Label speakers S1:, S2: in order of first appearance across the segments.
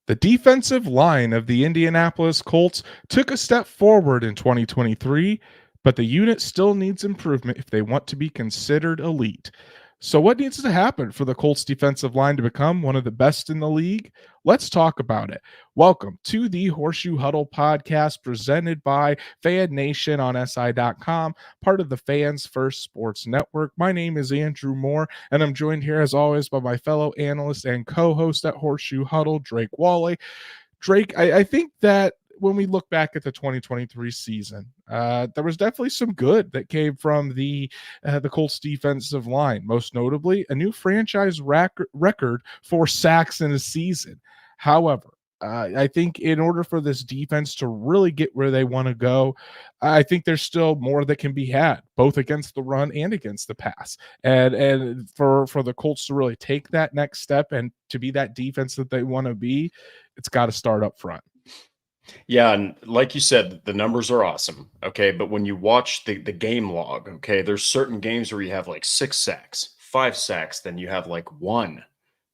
S1: The defensive line of the Indianapolis Colts took a step forward in 2023, but the unit still needs improvement if they want to be considered elite. So, what needs to happen for the Colts defensive line to become one of the best in the league? Let's talk about it. Welcome to the Horseshoe Huddle Podcast presented by Fan Nation on SI.com, part of the Fans First Sports Network. My name is Andrew Moore, and I'm joined here as always by my fellow analyst and co-host at Horseshoe Huddle, Drake Wally. Drake, I think that when we look back at the 2023 season, there was definitely some good that came from the Colts defensive line. Most notably, a new franchise record for sacks in a season. However, I think in order for this defense to really get where they want to go, I think there's still more that can be had, both against the run and against the pass. And for the Colts to really take that next step and to be that defense that they want to be, it's got to start up front.
S2: Yeah, and like you said, the numbers are awesome. Okay, but when you watch the game log, okay, there's certain games where you have like 6 sacks, 5 sacks, then you have like 1,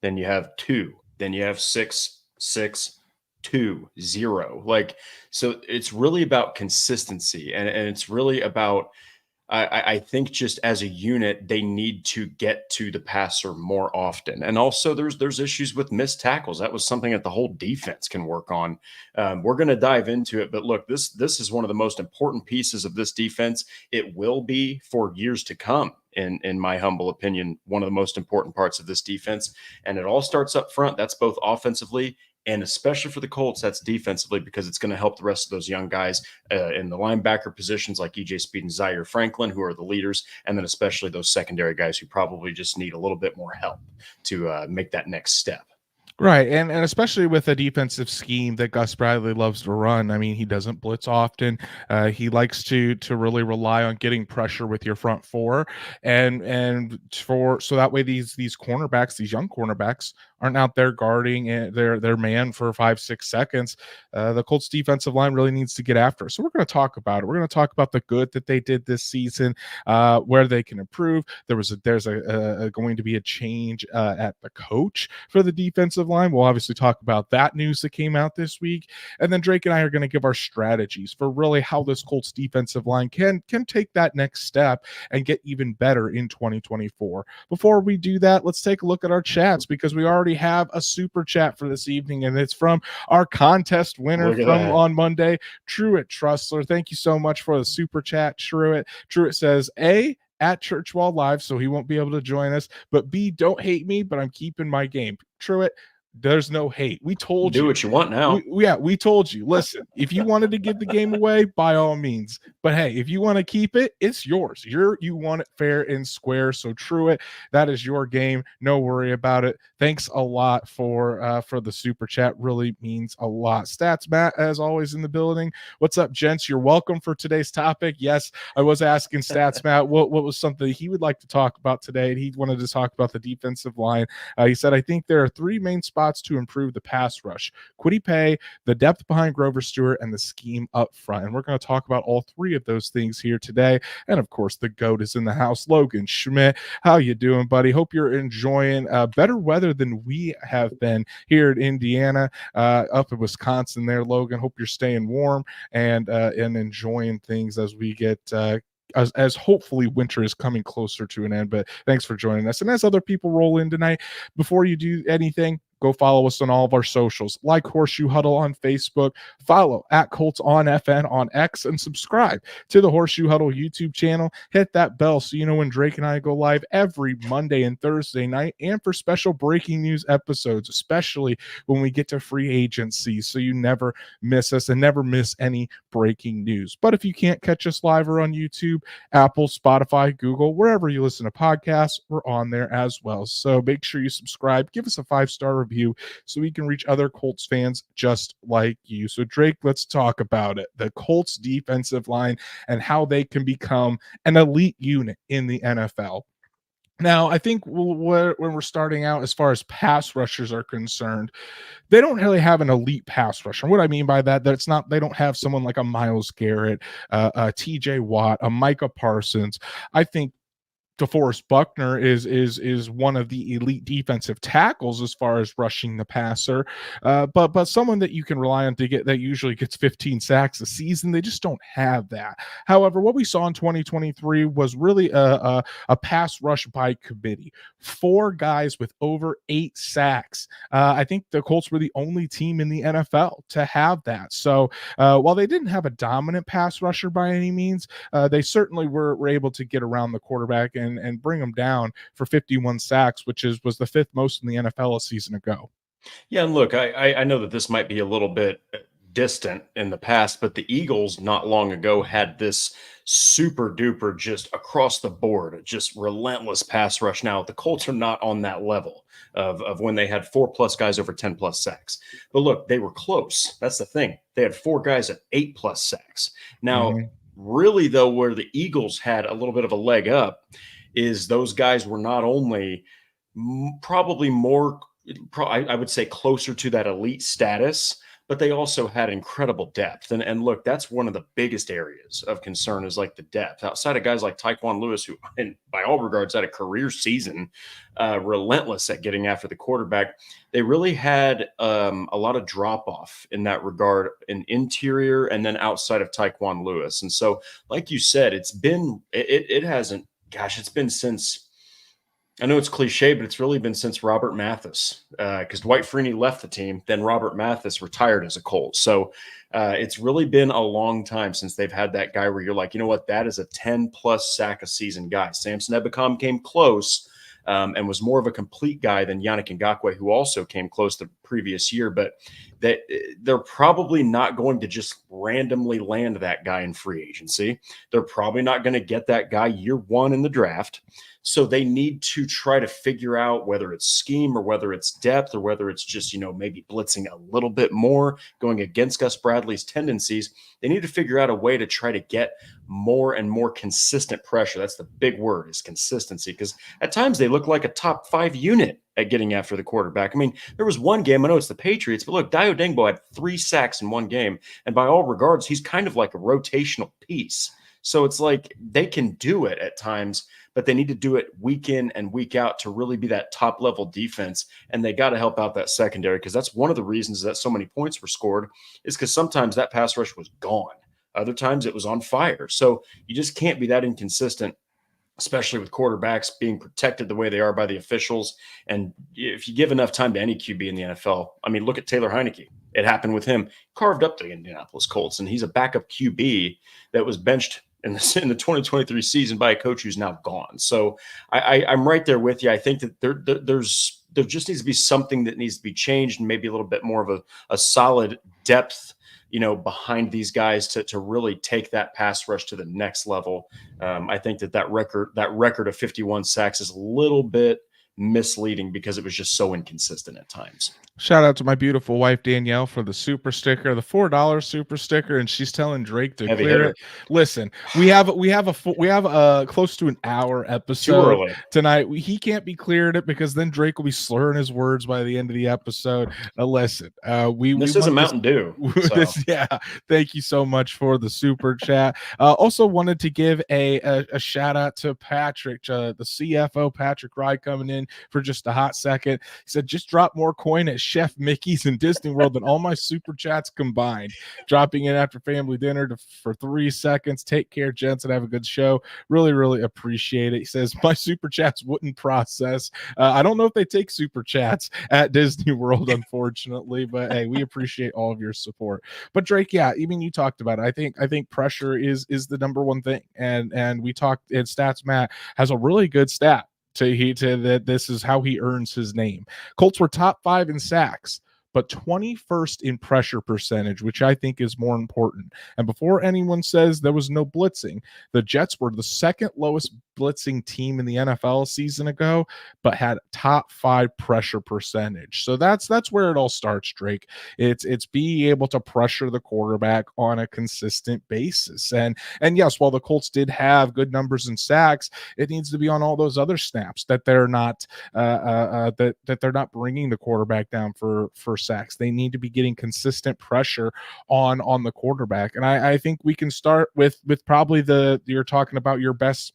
S2: then you have 2, then you have 6, 6, 2, 0. Like, so it's really about consistency, and it's really about I think just as a unit, they need to get to the passer more often. And also there's issues with missed tackles. That was something that the whole defense can work on. We're going to dive into it, but look, this is one of the most important pieces of this defense. It will be for years to come. In my humble opinion, one of the most important parts of this defense. And it all starts up front. That's both offensively and especially for the Colts, that's defensively, because it's going to help the rest of those young guys in the linebacker positions like EJ Speed and Zaire Franklin, who are the leaders, and then especially those secondary guys who probably just need a little bit more help to make that next step.
S1: Right, and especially with a defensive scheme that Gus Bradley loves to run. I mean, he doesn't blitz often. He likes to really rely on getting pressure with your front four, and so that way these cornerbacks, these young cornerbacks, aren't out there guarding their man for 5-6 seconds. The Colts defensive line really needs to get after it. So we're going to talk about it. We're going to talk about the good that they did this season, where they can improve. There's going to be a change at the coach for the defensive line. We'll obviously talk about that news that came out this week, and then Drake and I are going to give our strategies for really how this Colts defensive line can take that next step and get even better in 2024. Before we do that, let's take a look at our chats, because we already have a super chat for this evening, and it's from our contest winner from on Monday, Truett Trussler. Thank you so much for the super chat, Truett. Truett says, A, at Churchwall Live, so he won't be able to join us, but B, don't hate me, but I'm keeping my game. Truett, there's no hate. We told you.
S2: Do what you want now.
S1: We told you. Listen, if you wanted to give the game away, by all means. But hey, if you want to keep it, it's yours. You want it fair and square. So Truett, that is your game. No worry about it. Thanks a lot for the super chat. Really means a lot. Stats Matt, as always, in the building. What's up, gents? You're welcome for today's topic. Yes, I was asking Stats Matt what was something he would like to talk about today. And he wanted to talk about the defensive line. He said, I think there are 3 main spots to improve the pass rush: Kwity Paye, the depth behind Grover Stewart, and the scheme up front. And we're going to talk about all 3 of those things here today. And of course, the GOAT is in the house. Logan Schmidt, how you doing, buddy? Hope you're enjoying better weather than we have been here in Indiana, up in Wisconsin there, Logan. Hope you're staying warm and enjoying things as we get as hopefully winter is coming closer to an end. But thanks for joining us. And as other people roll in tonight, before you do anything, go follow us on all of our socials, like Horseshoe Huddle on Facebook, follow at Colts on FN on X, and subscribe to the Horseshoe Huddle YouTube channel. Hit that bell so you know when Drake and I go live every Monday and Thursday night, and for special breaking news episodes, especially when we get to free agency, so you never miss us and never miss any breaking news. But if you can't catch us live or on YouTube, Apple, Spotify, Google, wherever you listen to podcasts, we're on there as well. So make sure you subscribe, give us a 5-star review so we can reach other Colts fans just like you. So Drake, let's talk about it. The Colts defensive line and how they can become an elite unit in the NFL. Now, I think when we're starting out, as far as pass rushers are concerned, they don't really have an elite pass rusher. What I mean by that, they don't have someone like a Myles Garrett, a TJ Watt, a Micah Parsons. I think DeForest Buckner is one of the elite defensive tackles as far as rushing the passer, but someone that you can rely on to get that usually gets 15 sacks a season. They just don't have that. However, what we saw in 2023 was really a pass rush by committee. 4 guys with over 8 sacks. I think the Colts were the only team in the NFL to have that. So while they didn't have a dominant pass rusher by any means, they certainly were able to get around the quarterback and bring them down for 51 sacks, which was the 5th most in the NFL a season ago.
S2: Yeah, and look, I know that this might be a little bit distant in the past, but the Eagles not long ago had this super duper, just across the board, just relentless pass rush. Now the Colts are not on that level of when they had 4+ guys over 10+ sacks. But look, they were close. That's the thing. They had 4 guys at 8+ sacks. Now, really though, where the Eagles had a little bit of a leg up is those guys were not only probably more, I would say, closer to that elite status, but they also had incredible depth. And look, that's one of the biggest areas of concern is like the depth. Outside of guys like Tyquan Lewis, who, and by all regards, had a career season, relentless at getting after the quarterback, they really had a lot of drop off in that regard, in interior and then outside of Tyquan Lewis. And so, like you said, it's been since, I know it's cliche, but it's really been since Robert Mathis, because Dwight Freeney left the team. Then Robert Mathis retired as a Colt. So it's really been a long time since they've had that guy where you're like, you know what, that is a 10+ sack a season guy. Samson Ebukam came close and was more of a complete guy than Yannick Ngakoue, who also came close the previous year. But they're probably not going to just randomly land that guy in free agency. They're probably not going to get that guy year 1 in the draft. So they need to try to figure out whether it's scheme or whether it's depth or whether it's just, maybe blitzing a little bit more, going against Gus Bradley's tendencies. They need to figure out a way to try to get more and more consistent pressure. That's the big word, is consistency, because at times they look like a top 5 unit at getting after the quarterback. I mean, there was one game, I know it's the Patriots, but look, Dio Dengbo had 3 sacks in one game. And by all regards, he's kind of like a rotational piece. So it's like they can do it at times, but they need to do it week in and week out to really be that top level defense. And they got to help out that secondary, because that's one of the reasons that so many points were scored, is because sometimes that pass rush was gone. Other times it was on fire. So you just can't be that inconsistent, especially with quarterbacks being protected the way they are by the officials. And if you give enough time to any QB in the NFL, I mean, look at Taylor Heineke. It happened with him. Carved up the Indianapolis Colts, and he's a backup QB that was benched in the 2023 season by a coach who's now gone. So I'm right there with you. I think that there just needs to be something that needs to be changed, and maybe a little bit more of a solid depth, behind these guys to really take that pass rush to the next level. I think that record of 51 sacks is a little bit misleading because it was just so inconsistent at times.
S1: Shout out to my beautiful wife Danielle for the super sticker, the $4 super sticker, and she's telling Drake to clear it. Listen, we have close to an hour episode tonight. He can't be cleared it, because then Drake will be slurring his words by the end of the episode. Listen,
S2: this is a Mountain Dew. So.
S1: Yeah, thank you so much for the super chat. Also wanted to give a shout out to Patrick, the CFO Patrick Rye, coming in for just a hot second. He said, just drop more coin at Chef Mickey's in Disney World than all my super chats combined. Dropping in after family dinner for 3 seconds. Take care, gents, and have a good show. Really, really appreciate it. He says, my super chats wouldn't process. I don't know if they take super chats at Disney World, unfortunately, but hey, we appreciate all of your support. But Drake, yeah, even you talked about it. I think pressure is the number one thing. And we talked, and Stats Matt has a really good stat to that this is how he earns his name. Colts were top 5 in sacks, but 21st in pressure percentage, which I think is more important. And before anyone says there was no blitzing, the Jets were the 2nd lowest blitzing team in the NFL a season ago, but had top 5 pressure percentage. So that's where it all starts, Drake. It's being able to pressure the quarterback on a consistent basis. And yes, while the Colts did have good numbers in sacks, it needs to be on all those other snaps that they're not that they're not bringing the quarterback down for sacks. They need to be getting consistent pressure on the quarterback. And I think we can start with probably you're talking about your best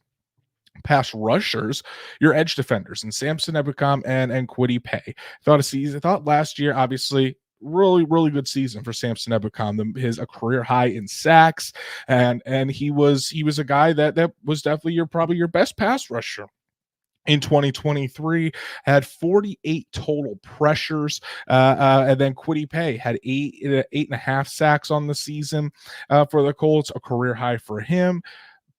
S1: pass rushers, your edge defenders, and Samson Ebukam and Kwity Paye. Thought last year, obviously, really good season for Samson Ebukam. His a career high in sacks, and he was a guy that was definitely probably your best pass rusher in 2023, had 48 total pressures, and then Kwity Paye had eight and a half sacks on the season for the Colts, a career high for him.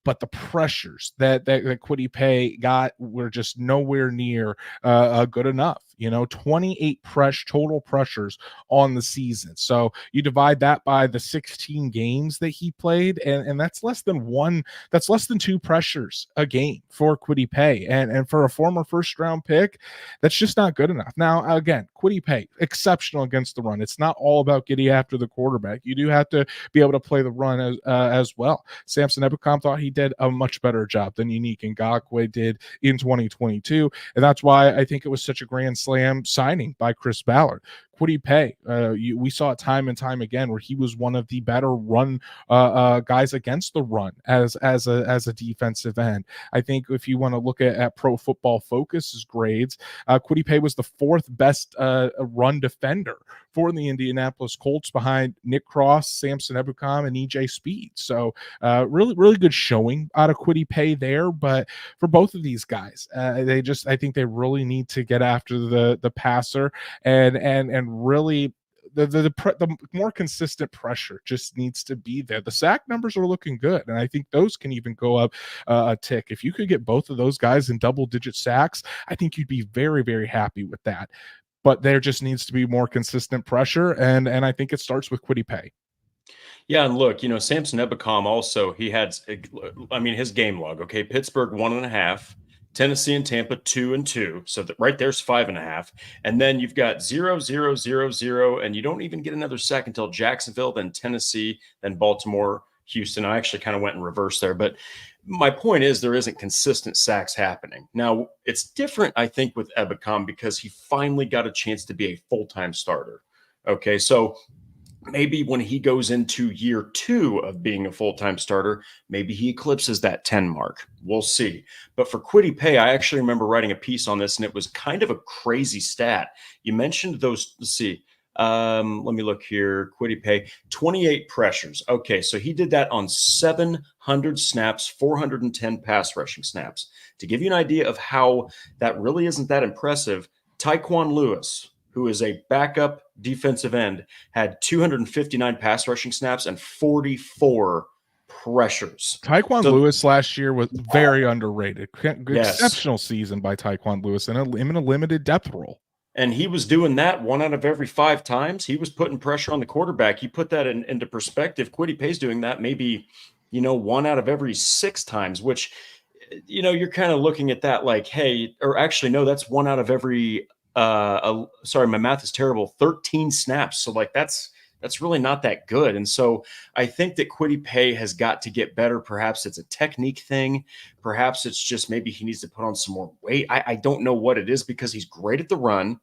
S1: But the pressures that Kwity Paye got were just nowhere near good enough. 28 total pressures on the season. So you divide that by the 16 games that he played, and that's less than one. That's less than two pressures a game for Kwity Paye, and for a former first round pick, that's just not good enough. Now, again, Kwity Paye, exceptional against the run. It's not all about getting after the quarterback. You do have to be able to play the run as well. Samson Ebukam thought he did a much better job than Unique Ngakoue did in 2022, and that's why I think it was such a grand slam signing by Chris Ballard. Kwity Paye, we saw it time and time again where he was one of the better run guys against the run as a defensive end. I think if you want to look at Pro Football Focus's grades, Kwity Paye was the fourth best run defender for the Indianapolis Colts, behind Nick Cross, Samson Ebukam, and EJ Speed. So really good showing out of Kwity Paye there. But for both of these guys, I think they really need to get after the passer and really the more consistent pressure just needs to be there. The sack numbers are looking good, and I think those can even go up a tick. If you could get both of those guys in double-digit sacks, I think you'd be very, very happy with that. But there just needs to be more consistent pressure, and I think it starts with Kwity Paye.
S2: Yeah, and look, Samson Ebukam also, he had, his game log. Okay, Pittsburgh 1.5, Tennessee and Tampa 2-2. So that right there's 5.5. And then you've got 0, 0, 0, 0, and you don't even get another sack until Jacksonville, then Tennessee, then Baltimore, Houston. I actually kind of went in reverse there, but my point is there isn't consistent sacks happening. Now, it's different, I think, with Ebukam because he finally got a chance to be a full-time starter. Okay, so maybe when he goes into year 2 of being a full-time starter, maybe he eclipses that 10 mark. We'll see. But for Kwity Paye, I actually remember writing a piece on this, and it was kind of a crazy stat. You mentioned those, let's see. Let me look here. Kwity Paye, 28 pressures. Okay, so he did that on 700 snaps, 410 pass rushing snaps. To give you an idea of how that really isn't that impressive, Tyquan Lewis, who is a backup defensive end, had 259 pass rushing snaps and 44 pressures.
S1: Tyquan Lewis last year was very underrated.
S2: Yes.
S1: Exceptional season by Tyquan Lewis in a limited depth role.
S2: And he was doing that 1 out of every 5 times. He was putting pressure on the quarterback. You put that into perspective. Kwity Paye's doing that maybe, 1 out of every 6 times, which, you're kind of looking at that like, hey, or actually, no, that's 1 out of every sorry, my math is terrible. 13 snaps. So like that's really not that good. And so I think that Kwity Paye has got to get better. Perhaps it's a technique thing. Perhaps it's just maybe he needs to put on some more weight. I don't know what it is because he's great at the run.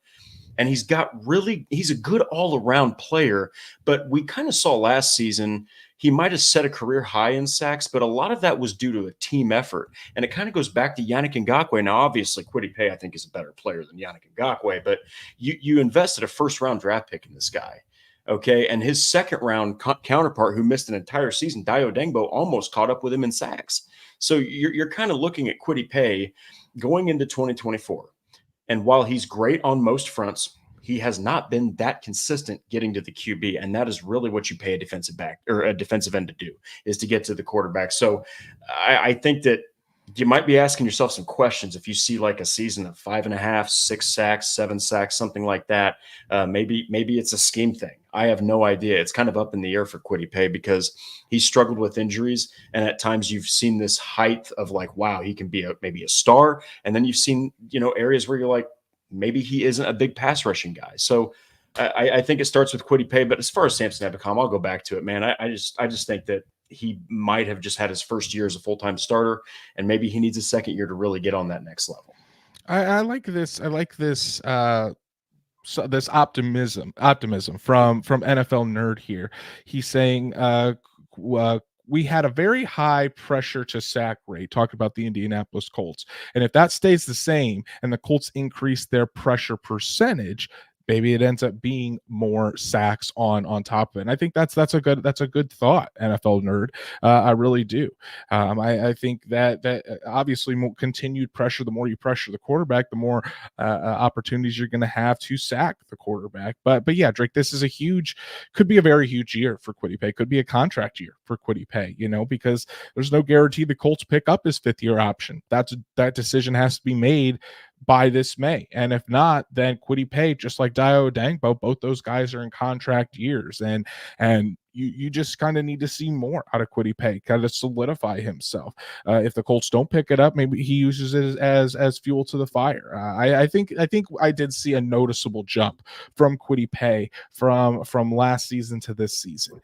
S2: And he's a good all-around player. But we kind of saw last season he might have set a career high in sacks, but a lot of that was due to a team effort. And it kind of goes back to Yannick Ngakoue. Now, obviously, Kwity Paye, I think, is a better player than Yannick Ngakoue, but you invested a first-round draft pick in this guy. Okay, and his second-round counterpart, who missed an entire season, Dio Dengbo, almost caught up with him in sacks. So you're kind of looking at Kwity Paye going into 2024. And while he's great on most fronts, he has not been that consistent getting to the QB. And that is really what you pay a defensive back or a defensive end to do, is to get to the quarterback. So I think that you might be asking yourself some questions if you see like a season of 5.5, 6 sacks, 7 sacks, something like that. Maybe it's a scheme thing. I have no idea. It's kind of up in the air for Kwity Paye because he struggled with injuries. And at times you've seen this height of like, wow, he can be maybe a star. And then you've seen, areas where you're like, maybe he isn't a big pass rushing guy. So I think it starts with Kwity Paye. But as far as Samson Ebukam, I'll go back to it, man. I just think that he might have just had his first year as a full-time starter, and maybe he needs a second year to really get on that next level.
S1: I like this. I like this. This optimism from NFL Nerd here. He's saying we had a very high pressure to sack rate. Talked about the Indianapolis Colts. And if that stays the same and the Colts increase their pressure percentage, maybe it ends up being more sacks on top of it. And I think that's a good thought, NFL nerd. I really do. I think that obviously more continued pressure. The more you pressure the quarterback, the more opportunities you're going to have to sack the quarterback. But yeah, Drake, this is could be a very huge year for Kwity Paye. Could be a contract year for Kwity Paye. Because there's no guarantee the Colts pick up his 5th-year option. That decision has to be made by this May. And if not, then Kwity Paye, just like Dio Dangbo, both those guys are in contract years. And you just kind of need to see more out of Kwity Paye, kind of solidify himself. If the Colts don't pick it up, maybe he uses it as fuel to the fire. I think I did see a noticeable jump from Kwity Paye from last season to this season.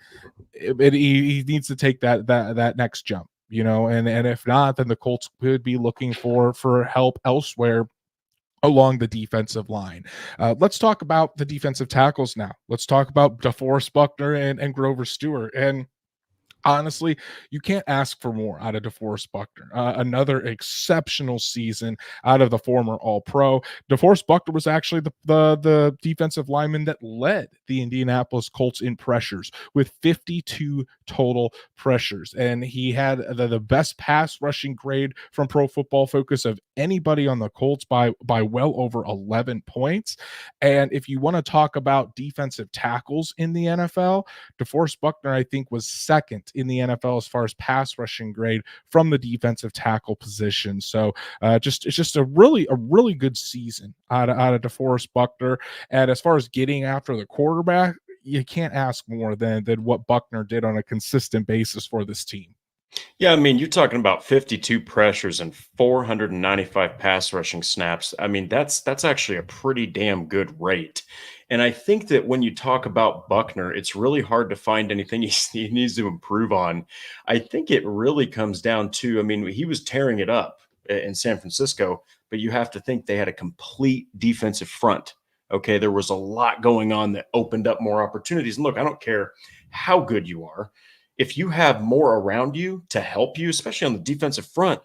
S1: He needs to take that next jump. And if not, then the Colts could be looking for help elsewhere along the defensive line. Let's talk about the defensive tackles now. Let's talk about DeForest Buckner and Grover Stewart. And honestly, you can't ask for more out of DeForest Buckner. Another exceptional season out of the former All-Pro. DeForest Buckner was actually the defensive lineman that led the Indianapolis Colts in pressures with 52 total pressures. And he had the best pass rushing grade from Pro Football Focus of anybody on the Colts by well over 11 points. And if you want to talk about defensive tackles in the NFL, DeForest Buckner, I think, was second in the NFL as far as pass rushing grade from the defensive tackle position. So it's just a really good season out of DeForest Buckner. And as far as getting after the quarterback, you can't ask more than what Buckner did on a consistent basis for this team.
S2: Yeah, I mean, you're talking about 52 pressures and 495 pass rushing snaps. I mean, that's actually a pretty damn good rate. And I think that when you talk about Buckner, it's really hard to find anything he needs to improve on. I think it really comes down to, I mean, he was tearing it up in San Francisco, but you have to think they had a complete defensive front. Okay, there was a lot going on that opened up more opportunities. And look, I don't care how good you are. If you have more around you to help you, especially on the defensive front,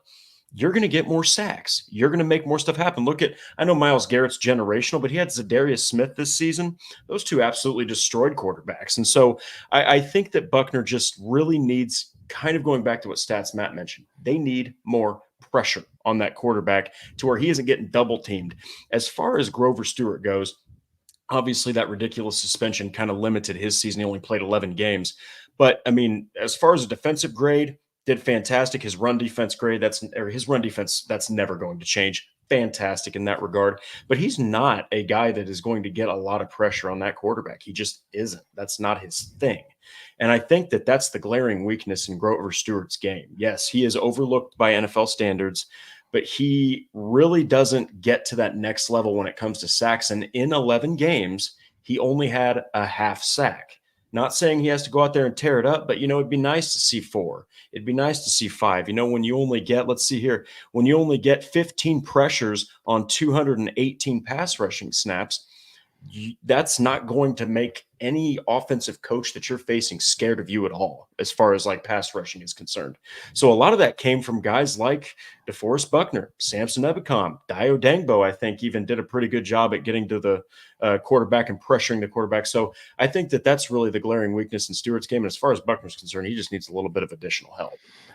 S2: you're going to get more sacks. You're going to make more stuff happen. I know Myles Garrett's generational, but he had Zadarius Smith this season. Those two absolutely destroyed quarterbacks. And so I think that Buckner just really needs, kind of going back to what Stats Matt mentioned, they need more pressure on that quarterback to where he isn't getting double teamed. As far as Grover Stewart goes, obviously that ridiculous suspension kind of limited his season. He only played 11 games. But I mean, as far as a defensive grade, did fantastic. His run defense grade, that's never going to change. Fantastic in that regard. But he's not a guy that is going to get a lot of pressure on that quarterback. He just isn't. That's not his thing. And I think that that's the glaring weakness in Grover Stewart's game. Yes, he is overlooked by NFL standards, but he really doesn't get to that next level when it comes to sacks. And in 11 games, he only had a half sack. Not saying he has to go out there and tear it up, but, it'd be nice to see 4. It'd be nice to see 5. When you only get, let's see here, when you only get 15 pressures on 218 pass rushing snaps, that's not going to make any offensive coach that you're facing scared of you at all, as far as like pass rushing is concerned. So a lot of that came from guys like DeForest Buckner, Samson Ebukam, Dio Dangbo, I think even did a pretty good job at getting to the quarterback and pressuring the quarterback. So I think that that's really the glaring weakness in Stewart's game. And as far as Buckner's concerned, he just needs a little bit of additional help.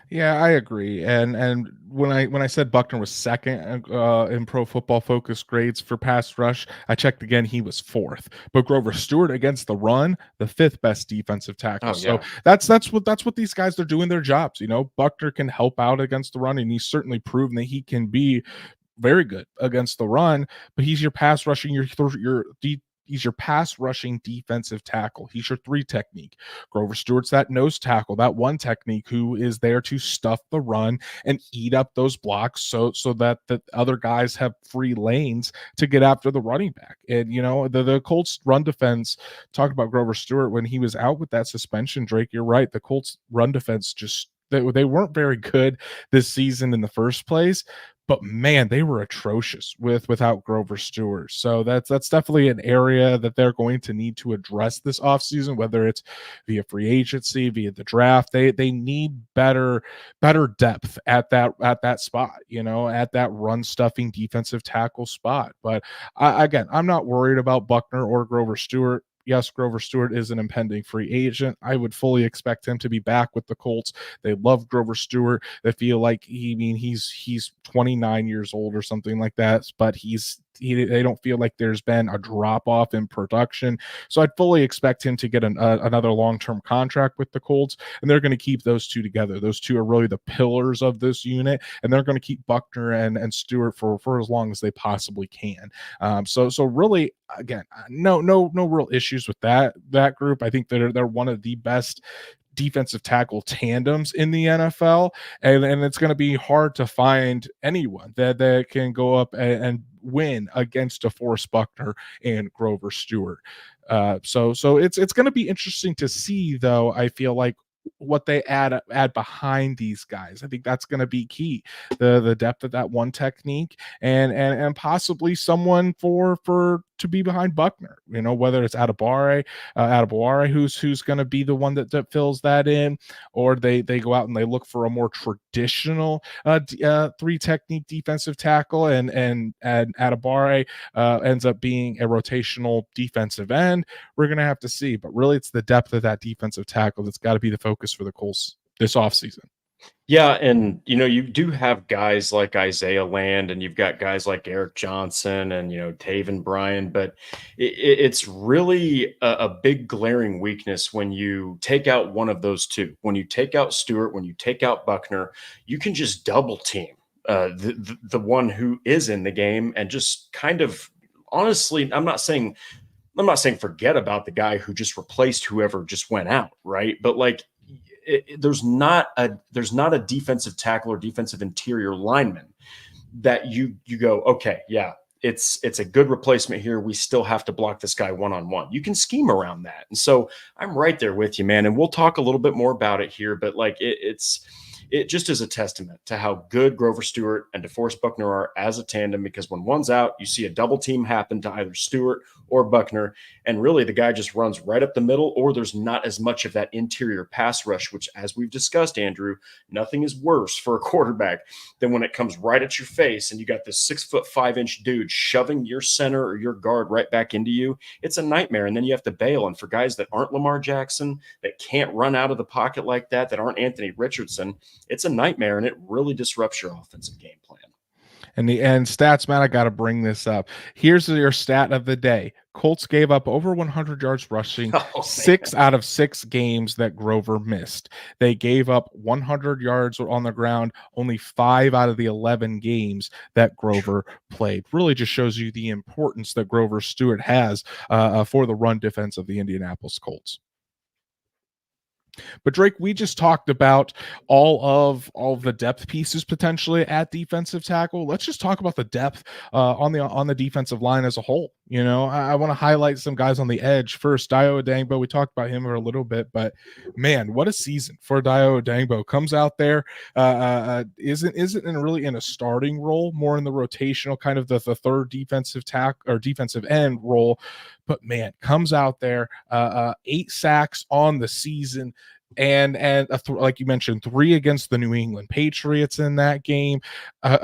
S1: Yeah, I agree. And when I said Buckner was second in Pro Football Focus grades for pass rush, I checked again. He was 4th. But Grover Stewart against the run, the 5th best defensive tackle.
S2: Oh, yeah.
S1: So that's what these guys are doing their jobs. Buckner can help out against the run, and he's certainly proven that he can be very good against the run. But he's your pass rushing, he's your pass rushing defensive tackle. He's your 3 technique. Grover Stewart's that nose tackle, that 1 technique, who is there to stuff the run and eat up those blocks so that the other guys have free lanes to get after the running back. And, the Colts run defense, talked about Grover Stewart when he was out with that suspension, Drake, you're right. The Colts run defense they weren't very good this season in the first place, but man, they were atrocious without Grover Stewart. So that's definitely an area that they're going to need to address this offseason, whether it's via free agency, via the draft. They need better depth at that spot, at that run stuffing defensive tackle spot. But again, I'm not worried about Buckner or Grover Stewart. Yes, Grover Stewart is an impending free agent. I would fully expect him to be back with the Colts. They love Grover Stewart. They feel like he's 29 years old or something like that, but they don't feel like there's been a drop off in production. So I'd fully expect him to get another long-term contract with the Colts, and they're going to keep those two together. Those two are really the pillars of this unit, and they're going to keep Buckner and Stewart for as long as they possibly can. So really, again, no real issues with that group. I think they're one of the best defensive tackle tandems in the NFL, and it's going to be hard to find anyone that can go up and win against DeForest Buckner and Grover Stewart. So it's going to be interesting to see, though. I feel like what they add behind these guys. I think that's going to be key. The depth of that one technique and possibly someone for to be behind Buckner, whether it's Adebawore, who's going to be the one that fills that in, or they go out and they look for a more traditional three technique defensive tackle, and Adebawore ends up being a rotational defensive end. We're going to have to see, but really it's the depth of that defensive tackle that's got to be the focus for the Colts this offseason.
S2: Yeah, and you do have guys like Isaiah Land, and you've got guys like Eric Johnson and Taven Bryan, but it's really a big glaring weakness when you take out one of those two. When you take out Stewart, when you take out Buckner, you can just double team the one who is in the game, and just kind of, honestly, I'm not saying forget about the guy who just replaced whoever just went out, right? But like, there's not a defensive tackle or defensive interior lineman that you go, okay, yeah, it's a good replacement here. We still have to block this guy one-on-one. You can scheme around that. And so I'm right there with you, man. And we'll talk a little bit more about it here, but like it just is a testament to how good Grover Stewart and DeForest Buckner are as a tandem, because when one's out, you see a double team happen to either Stewart or Buckner, and really the guy just runs right up the middle, or there's not as much of that interior pass rush, which, as we've discussed, Andrew, nothing is worse for a quarterback than when it comes right at your face and you got this 6'5" dude shoving your center or your guard right back into you. It's a nightmare, and then you have to bail. And for guys that aren't Lamar Jackson, that can't run out of the pocket like that aren't Anthony Richardson, it's a nightmare, and it really disrupts your offensive game plan.
S1: And stats, man, I got to bring this up. Here's your stat of the day. Colts gave up over 100 yards rushing 6 out of 6 games that Grover missed. They gave up 100 yards on the ground only 5 out of the 11 games that Grover played. Really just shows you the importance that Grover Stewart has for the run defense of the Indianapolis Colts. But Drake, we just talked about all of the depth pieces potentially at defensive tackle. Let's just talk about the depth on the defensive line as a whole. I want to highlight some guys on the edge. First, Dayo Odeyingbo. We talked about him for a little bit, but man, what a season for Dayo Odeyingbo. Comes out there, isn't really in a starting role, more in the rotational kind of the third defensive tackle or defensive end role. But man, comes out there, 8 sacks on the season, and like you mentioned, 3 against the New England Patriots in that game.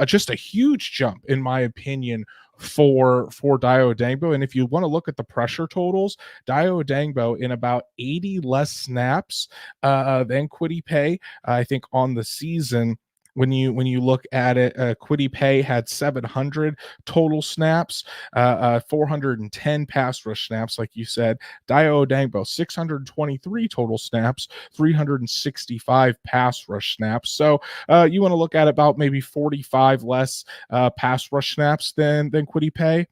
S1: Just a huge jump, in my opinion, for Dayo Odeyingbo. And if you want to look at the pressure totals, Dayo Odeyingbo in about 80 less snaps than Kwity Paye, I think, on the season. When you look at it, Kwity Paye had 700 total snaps, 410 pass rush snaps, like you said. Dayo Odeyingbo 623 total snaps, 365 pass rush snaps. So you want to look at about maybe 45 less pass rush snaps than Kwity Paye.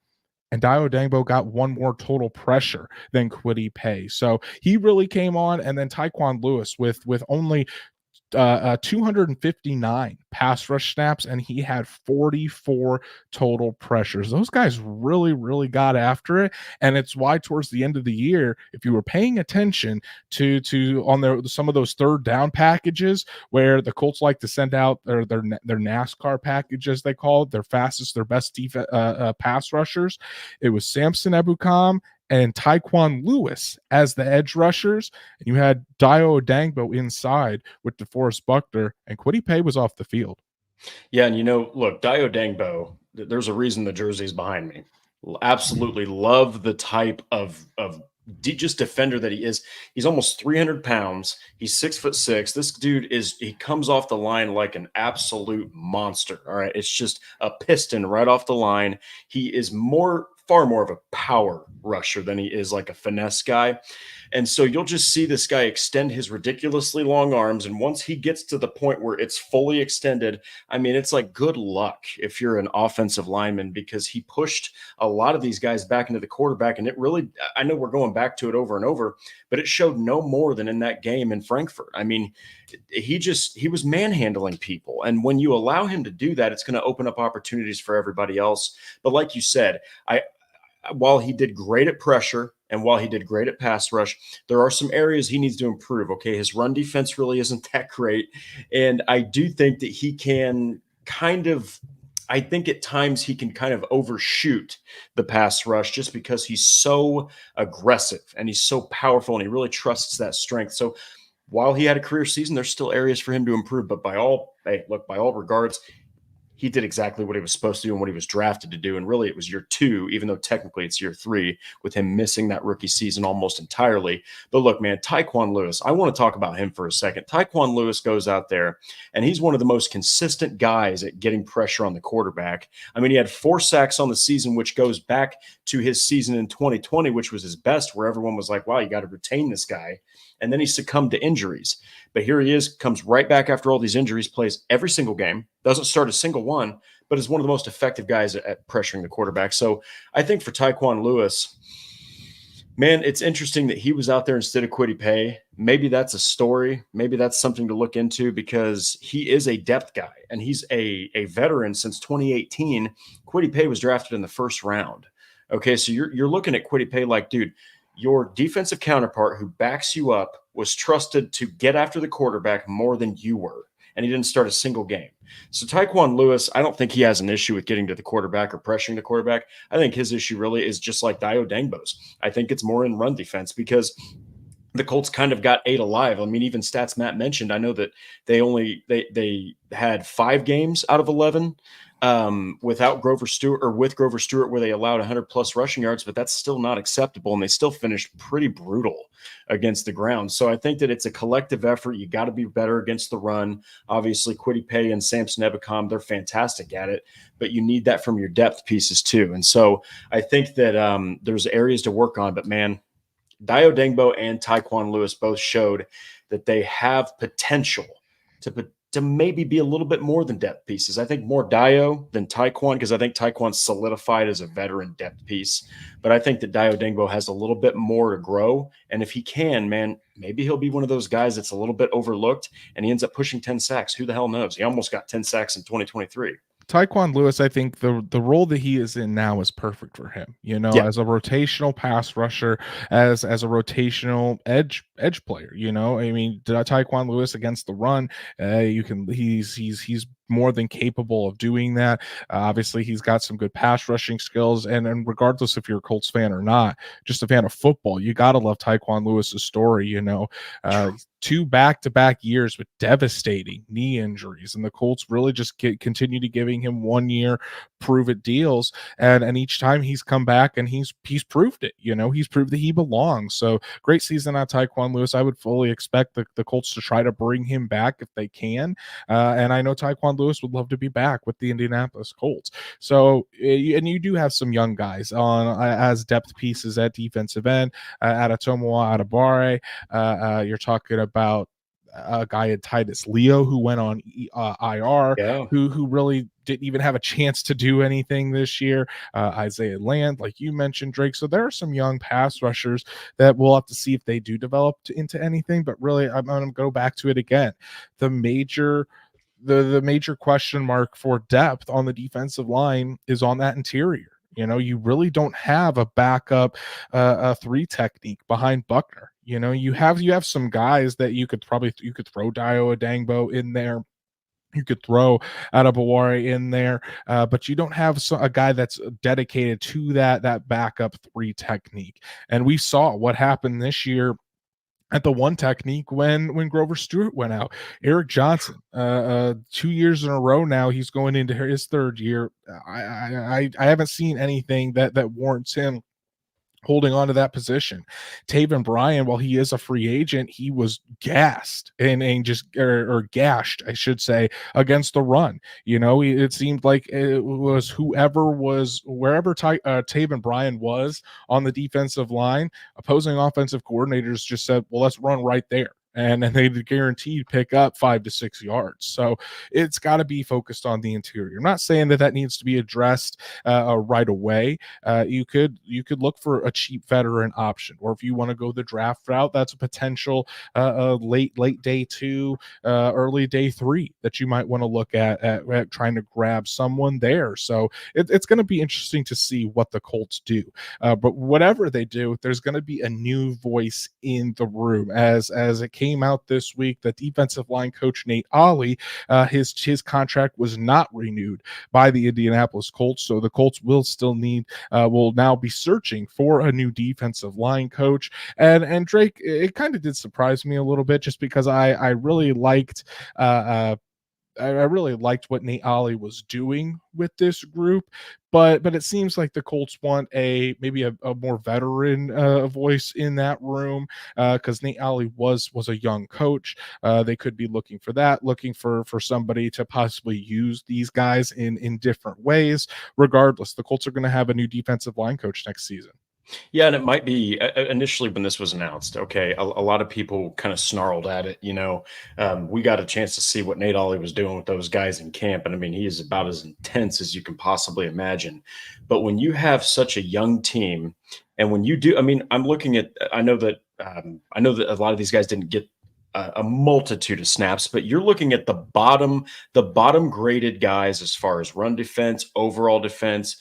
S1: And Dayo Odeyingbo got 1 more total pressure than Kwity Paye. So he really came on. And then Tyquan Lewis with only 259 pass rush snaps, and he had 44 total pressures. Those guys really, really got after it, and it's why towards the end of the year, if you were paying attention to on some of those third down packages where the Colts like to send out their NASCAR packages, they call it, their fastest, their best pass rushers, it was Samson Ebukam and Tyquan Lewis as the edge rushers, and you had Dio Odangbo inside with DeForest Buckner, and Kwity Paye was off the field.
S2: Yeah, and look, Dio Dangbo, there's a reason the jersey's behind me. Absolutely love the type of just defender that he is. He's almost 300 pounds. He's 6'6". This dude he comes off the line like an absolute monster. All right. It's just a piston right off the line. He is far more of a power rusher than he is like a finesse guy. And so you'll just see this guy extend his ridiculously long arms. And once he gets to the point where it's fully extended, I mean, it's like good luck if you're an offensive lineman, because he pushed a lot of these guys back into the quarterback. And it really, I know we're going back to it over and over, but it showed no more than in that game in Frankfurt. I mean, he was manhandling people. And when you allow him to do that, it's going to open up opportunities for everybody else. But like you said, while he did great at pressure and while he did great at pass rush, there are some areas he needs to improve. Okay, his run defense really isn't that great. And I do think that he can I think at times he can kind of overshoot the pass rush just because he's so aggressive and he's so powerful and he really trusts that strength. So while he had a career season, there's still areas for him to improve. But by all regards, he did exactly what he was supposed to do and what he was drafted to do. And really, it was year 2, even though technically it's year 3, with him missing that rookie season almost entirely. But look, man, Tyquan Lewis, I want to talk about him for a second. Tyquan Lewis goes out there, and he's one of the most consistent guys at getting pressure on the quarterback. I mean, he had 4 sacks on the season, which goes back to his season in 2020, which was his best, where everyone was like, wow, you got to retain this guy. And then he succumbed to injuries. But here he is, comes right back after all these injuries, plays every single game, doesn't start a single one, but is one of the most effective guys at pressuring the quarterback. So I think for Tyquan Lewis, man, it's interesting that he was out there instead of Kwity Paye. Maybe that's a story. Maybe that's something to look into, because he is a depth guy and he's a veteran since 2018. Kwity Paye was drafted in the first round. Okay, so you're looking at Kwity Paye like, dude, your defensive counterpart who backs you up was trusted to get after the quarterback more than you were, and he didn't start a single game. So Tyquan Lewis, I don't think he has an issue with getting to the quarterback or pressuring the quarterback. I think his issue really is just like Dio Dangbo's. I think it's more in run defense, because the Colts kind of got ate alive. I mean, even stats Matt mentioned, I know that they had 5 games out of 11 without Grover Stewart, or with Grover Stewart, where they allowed 100+ rushing yards, but that's still not acceptable. And they still finished pretty brutal against the ground. So I think that it's a collective effort. You got to be better against the run. Obviously, Kwity Paye and Samson Ebukam, they're fantastic at it, but you need that from your depth pieces too. And so I think that there's areas to work on, but man, Dio Dangbo and Tyquan Lewis both showed that they have potential to maybe be a little bit more than depth pieces. I think more Dio than Tyquan, because I think Tyquan's solidified as a veteran depth piece. But I think that Dio Dangbo has a little bit more to grow. And if he can, man, maybe he'll be one of those guys that's a little bit overlooked and he ends up pushing 10 sacks. Who the hell knows? He almost got 10 sacks in 2023.
S1: Tyquan Lewis, I think the role that he is in now is perfect for him. As a rotational pass rusher, as a rotational edge player. I mean, Tyquan Lewis against the run, he's more than capable of doing that. Obviously, he's got some good pass rushing skills, and regardless if you're a Colts fan or not, just a fan of football, you gotta love Tyquan Lewis's story. 2 back-to-back years with devastating knee injuries, and the Colts really just continue to giving him 1-year prove-it deals, and each time he's come back and he's proved it. He's proved that he belongs. So great season on Tyquan Lewis. I would fully expect the Colts to try to bring him back if they can, and I know Tyquan Lewis would love to be back with the Indianapolis Colts. So, and you do have some young guys on as depth pieces at defensive end, Adetomowa Adebawore. You're talking about a guy in Titus Leo who went on IR,
S2: Yeah.
S1: who really didn't even have a chance to do anything this year. Isaiah Land, like you mentioned, Drake. So there are some young pass rushers that we'll have to see if they do develop into anything. But really, I'm going to go back to it again. The major question mark for depth on the defensive line is on that interior. You really don't have a backup a 3 technique behind Buckner. You have some guys that you could throw Dio Adangbo in there. You could throw Adebaware in there, but you don't have a guy that's dedicated to that backup 3 technique. And we saw what happened this year at the 1 technique when Grover Stewart went out. Eric Johnson, 2 years in a row now, he's going into his 3rd year. I haven't seen anything that warrants him holding on to that position. Taven Bryan, while he is a free agent, he was gassed and just or gashed, I should say, against the run. It seemed like it was wherever Taven Bryan was on the defensive line, opposing offensive coordinators just said, well, let's run right there. And they guaranteed pick up 5 to 6 yards. So it's got to be focused on the interior. I'm not saying that needs to be addressed right away. You could look for a cheap veteran option, or if you want to go the draft route, that's a potential late day 2, early day 3 that you might want to look at trying to grab someone there. So it's going to be interesting to see what the Colts do. But whatever they do, there's going to be a new voice in the room. As it came out this week, the defensive line coach Nate Ollie, his contract was not renewed by the Indianapolis Colts, so the Colts will now be searching for a new defensive line coach. And Drake, it kind of did surprise me a little bit, just because I really liked I really liked what Nate Ollie was doing with this group, but it seems like the Colts want maybe a more veteran voice in that room, because Nate Ollie was a young coach. They could be looking for somebody to possibly use these guys in different ways. Regardless, the Colts are going to have a new defensive line coach next season.
S2: Yeah, and it might be initially when this was announced. Okay, a lot of people kind of snarled at it. We got a chance to see what Nate Ollie was doing with those guys in camp, and I mean, he is about as intense as you can possibly imagine. But when you have such a young team, and when you do, I mean, I'm looking at. I know that a lot of these guys didn't get a multitude of snaps, but you're looking at the bottom graded guys as far as run defense, overall defense,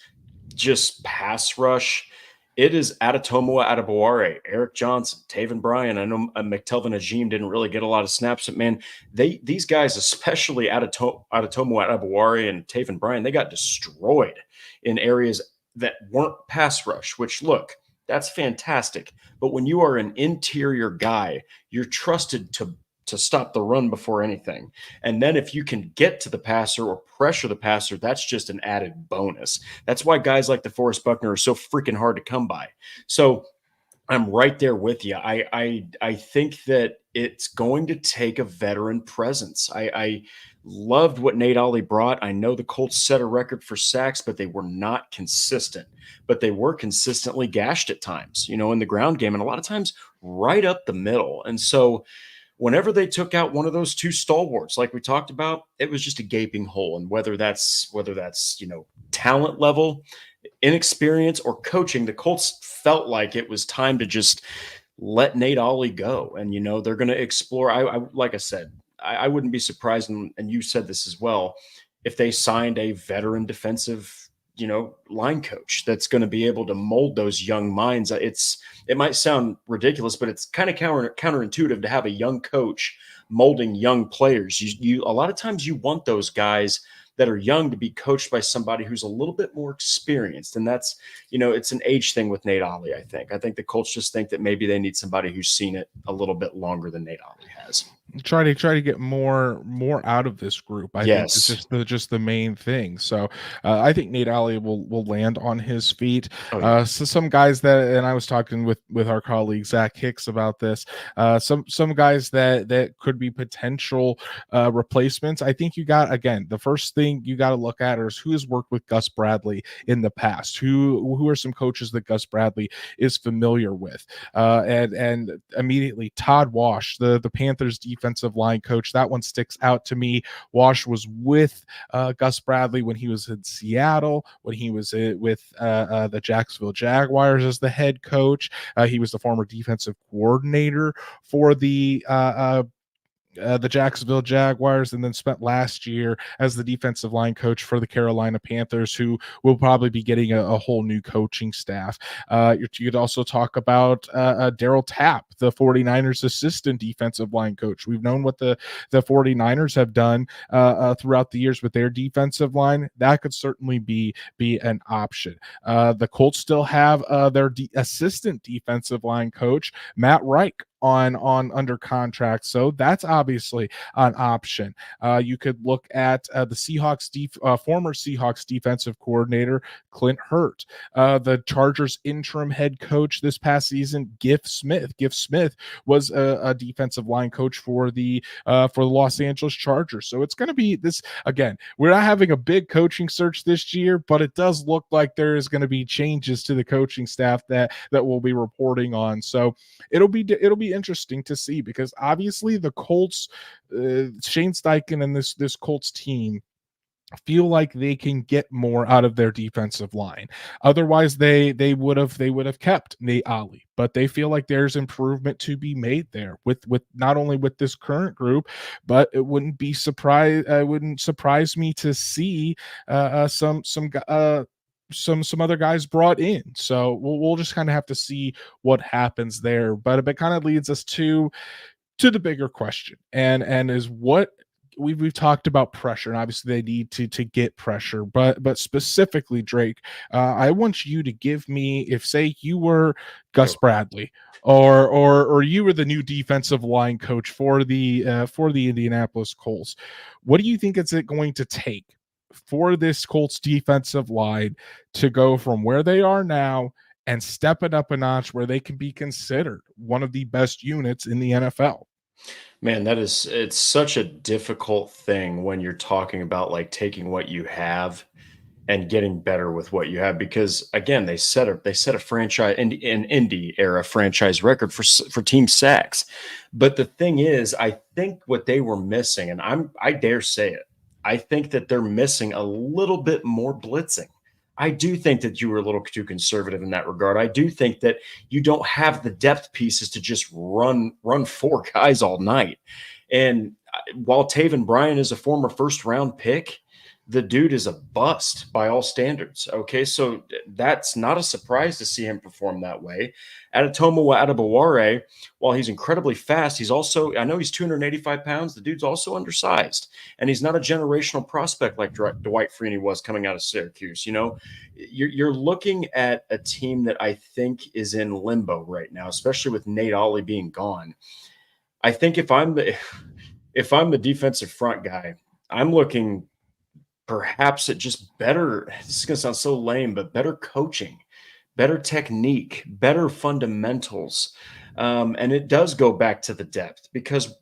S2: just pass rush. It is Adetomo Adebaware, Eric Johnson, Taven Bryan. I know McTelvin Ajim didn't really get a lot of snaps, but man, these guys, especially Adetomo Adebaware and Taven Bryan, they got destroyed in areas that weren't pass rush, which, look, that's fantastic. But when you are an interior guy, you're trusted to stop the run before anything. And then if you can get to the passer or pressure the passer, that's just an added bonus. That's why guys like DeForest Buckner are so freaking hard to come by. So I'm right there with you. I think that it's going to take a veteran presence. I loved what Nate Ollie brought. I know the Colts set a record for sacks, but they were not consistent. But they were consistently gashed at times, in the ground game, and a lot of times right up the middle. And so whenever they took out one of those 2 stalwarts, like we talked about, it was just a gaping hole. And whether that's talent level, inexperience, or coaching, the Colts felt like it was time to just let Nate Ollie go. And they're going to explore. I like I said, I wouldn't be surprised, and you said this as well, if they signed a veteran defensive line coach that's going to be able to mold those young minds. It might sound ridiculous, but it's kind of counterintuitive to have a young coach molding young players. You a lot of times you want those guys that are young to be coached by somebody who's a little bit more experienced. And that's, it's an age thing with Nate Ollie, I think. I think the Colts just think that maybe they need somebody who's seen it a little bit longer than Nate Ollie has.
S1: Try to get more out of this group. I think it's just the main thing. So I think Nate Ollie will land on his feet. So some guys and I was talking with our colleague Zach Hicks about this. Some guys that could be potential replacements. I think the first thing you got to look at is who has worked with Gus Bradley in the past. Who are some coaches that Gus Bradley is familiar with? And immediately Todd Wash, the Panthers defensive defensive line coach. That one sticks out to me. Wash was with Gus Bradley when he was in Seattle, when he was with the Jacksonville Jaguars as the head coach. He was the former defensive coordinator for the Jacksonville Jaguars, and then spent last year as the defensive line coach for the Carolina Panthers, who will probably be getting a whole new coaching staff. You could also talk about Daryl Tapp, the 49ers assistant defensive line coach. We've known what the 49ers have done throughout the years with their defensive line. That could certainly be an option. The Colts still have their assistant defensive line coach, Matt Reich, on under contract, so that's obviously an option. You could look at the Seahawks former Seahawks defensive coordinator Clint Hurt, the Chargers interim head coach this past season, Giff Smith. Giff Smith was a defensive line coach for the Los Angeles Chargers. So it's going to be this again. We're not having a big coaching search this year, but it does look like there is going to be changes to the coaching staff that we'll be reporting on. So it'll be interesting to see, because obviously the Colts, Shane Steichen and this Colts team feel like they can get more out of their defensive line. Otherwise, they would have kept Nate Ollie, but they feel like there's improvement to be made there with not only with this current group, but it wouldn't surprise me to see some other guys brought in. So we'll just kind of have to see what happens there. But it kind of leads us to the bigger question, and is what we've talked about pressure, and obviously they need to get pressure, but specifically, Drake, I want you to give me, if say you were Gus Bradley, or you were the new defensive line coach for the Indianapolis Colts, what do you think it's going to take for this Colts defensive line to go from where they are now and step it up a notch where they can be considered one of the best units in the NFL?
S2: Man, it's such a difficult thing when you're talking about like taking what you have and getting better with what you have, because again, they set a franchise in Indy era franchise record for team sacks. But the thing is, I think what they were missing, and I dare say it, I think that they're missing a little bit more blitzing. I do think that you were a little too conservative in that regard. I do think that you don't have the depth pieces to just run four guys all night. And while Taven Bryan is a former first-round pick, the dude is a bust by all standards. Okay, so that's not a surprise to see him perform that way. Adetomowa Adebaware, while he's incredibly fast, he's also, I know he's 285 pounds. The dude's also undersized, and he's not a generational prospect like Dwight Freeney was coming out of Syracuse. You know, you're looking at a team that I think is in limbo right now, especially with Nate Ollie being gone. I think if I'm the defensive front guy, I'm looking perhaps at just better, this is going to sound so lame, but better coaching, better technique, better fundamentals. And it does go back to the depth, because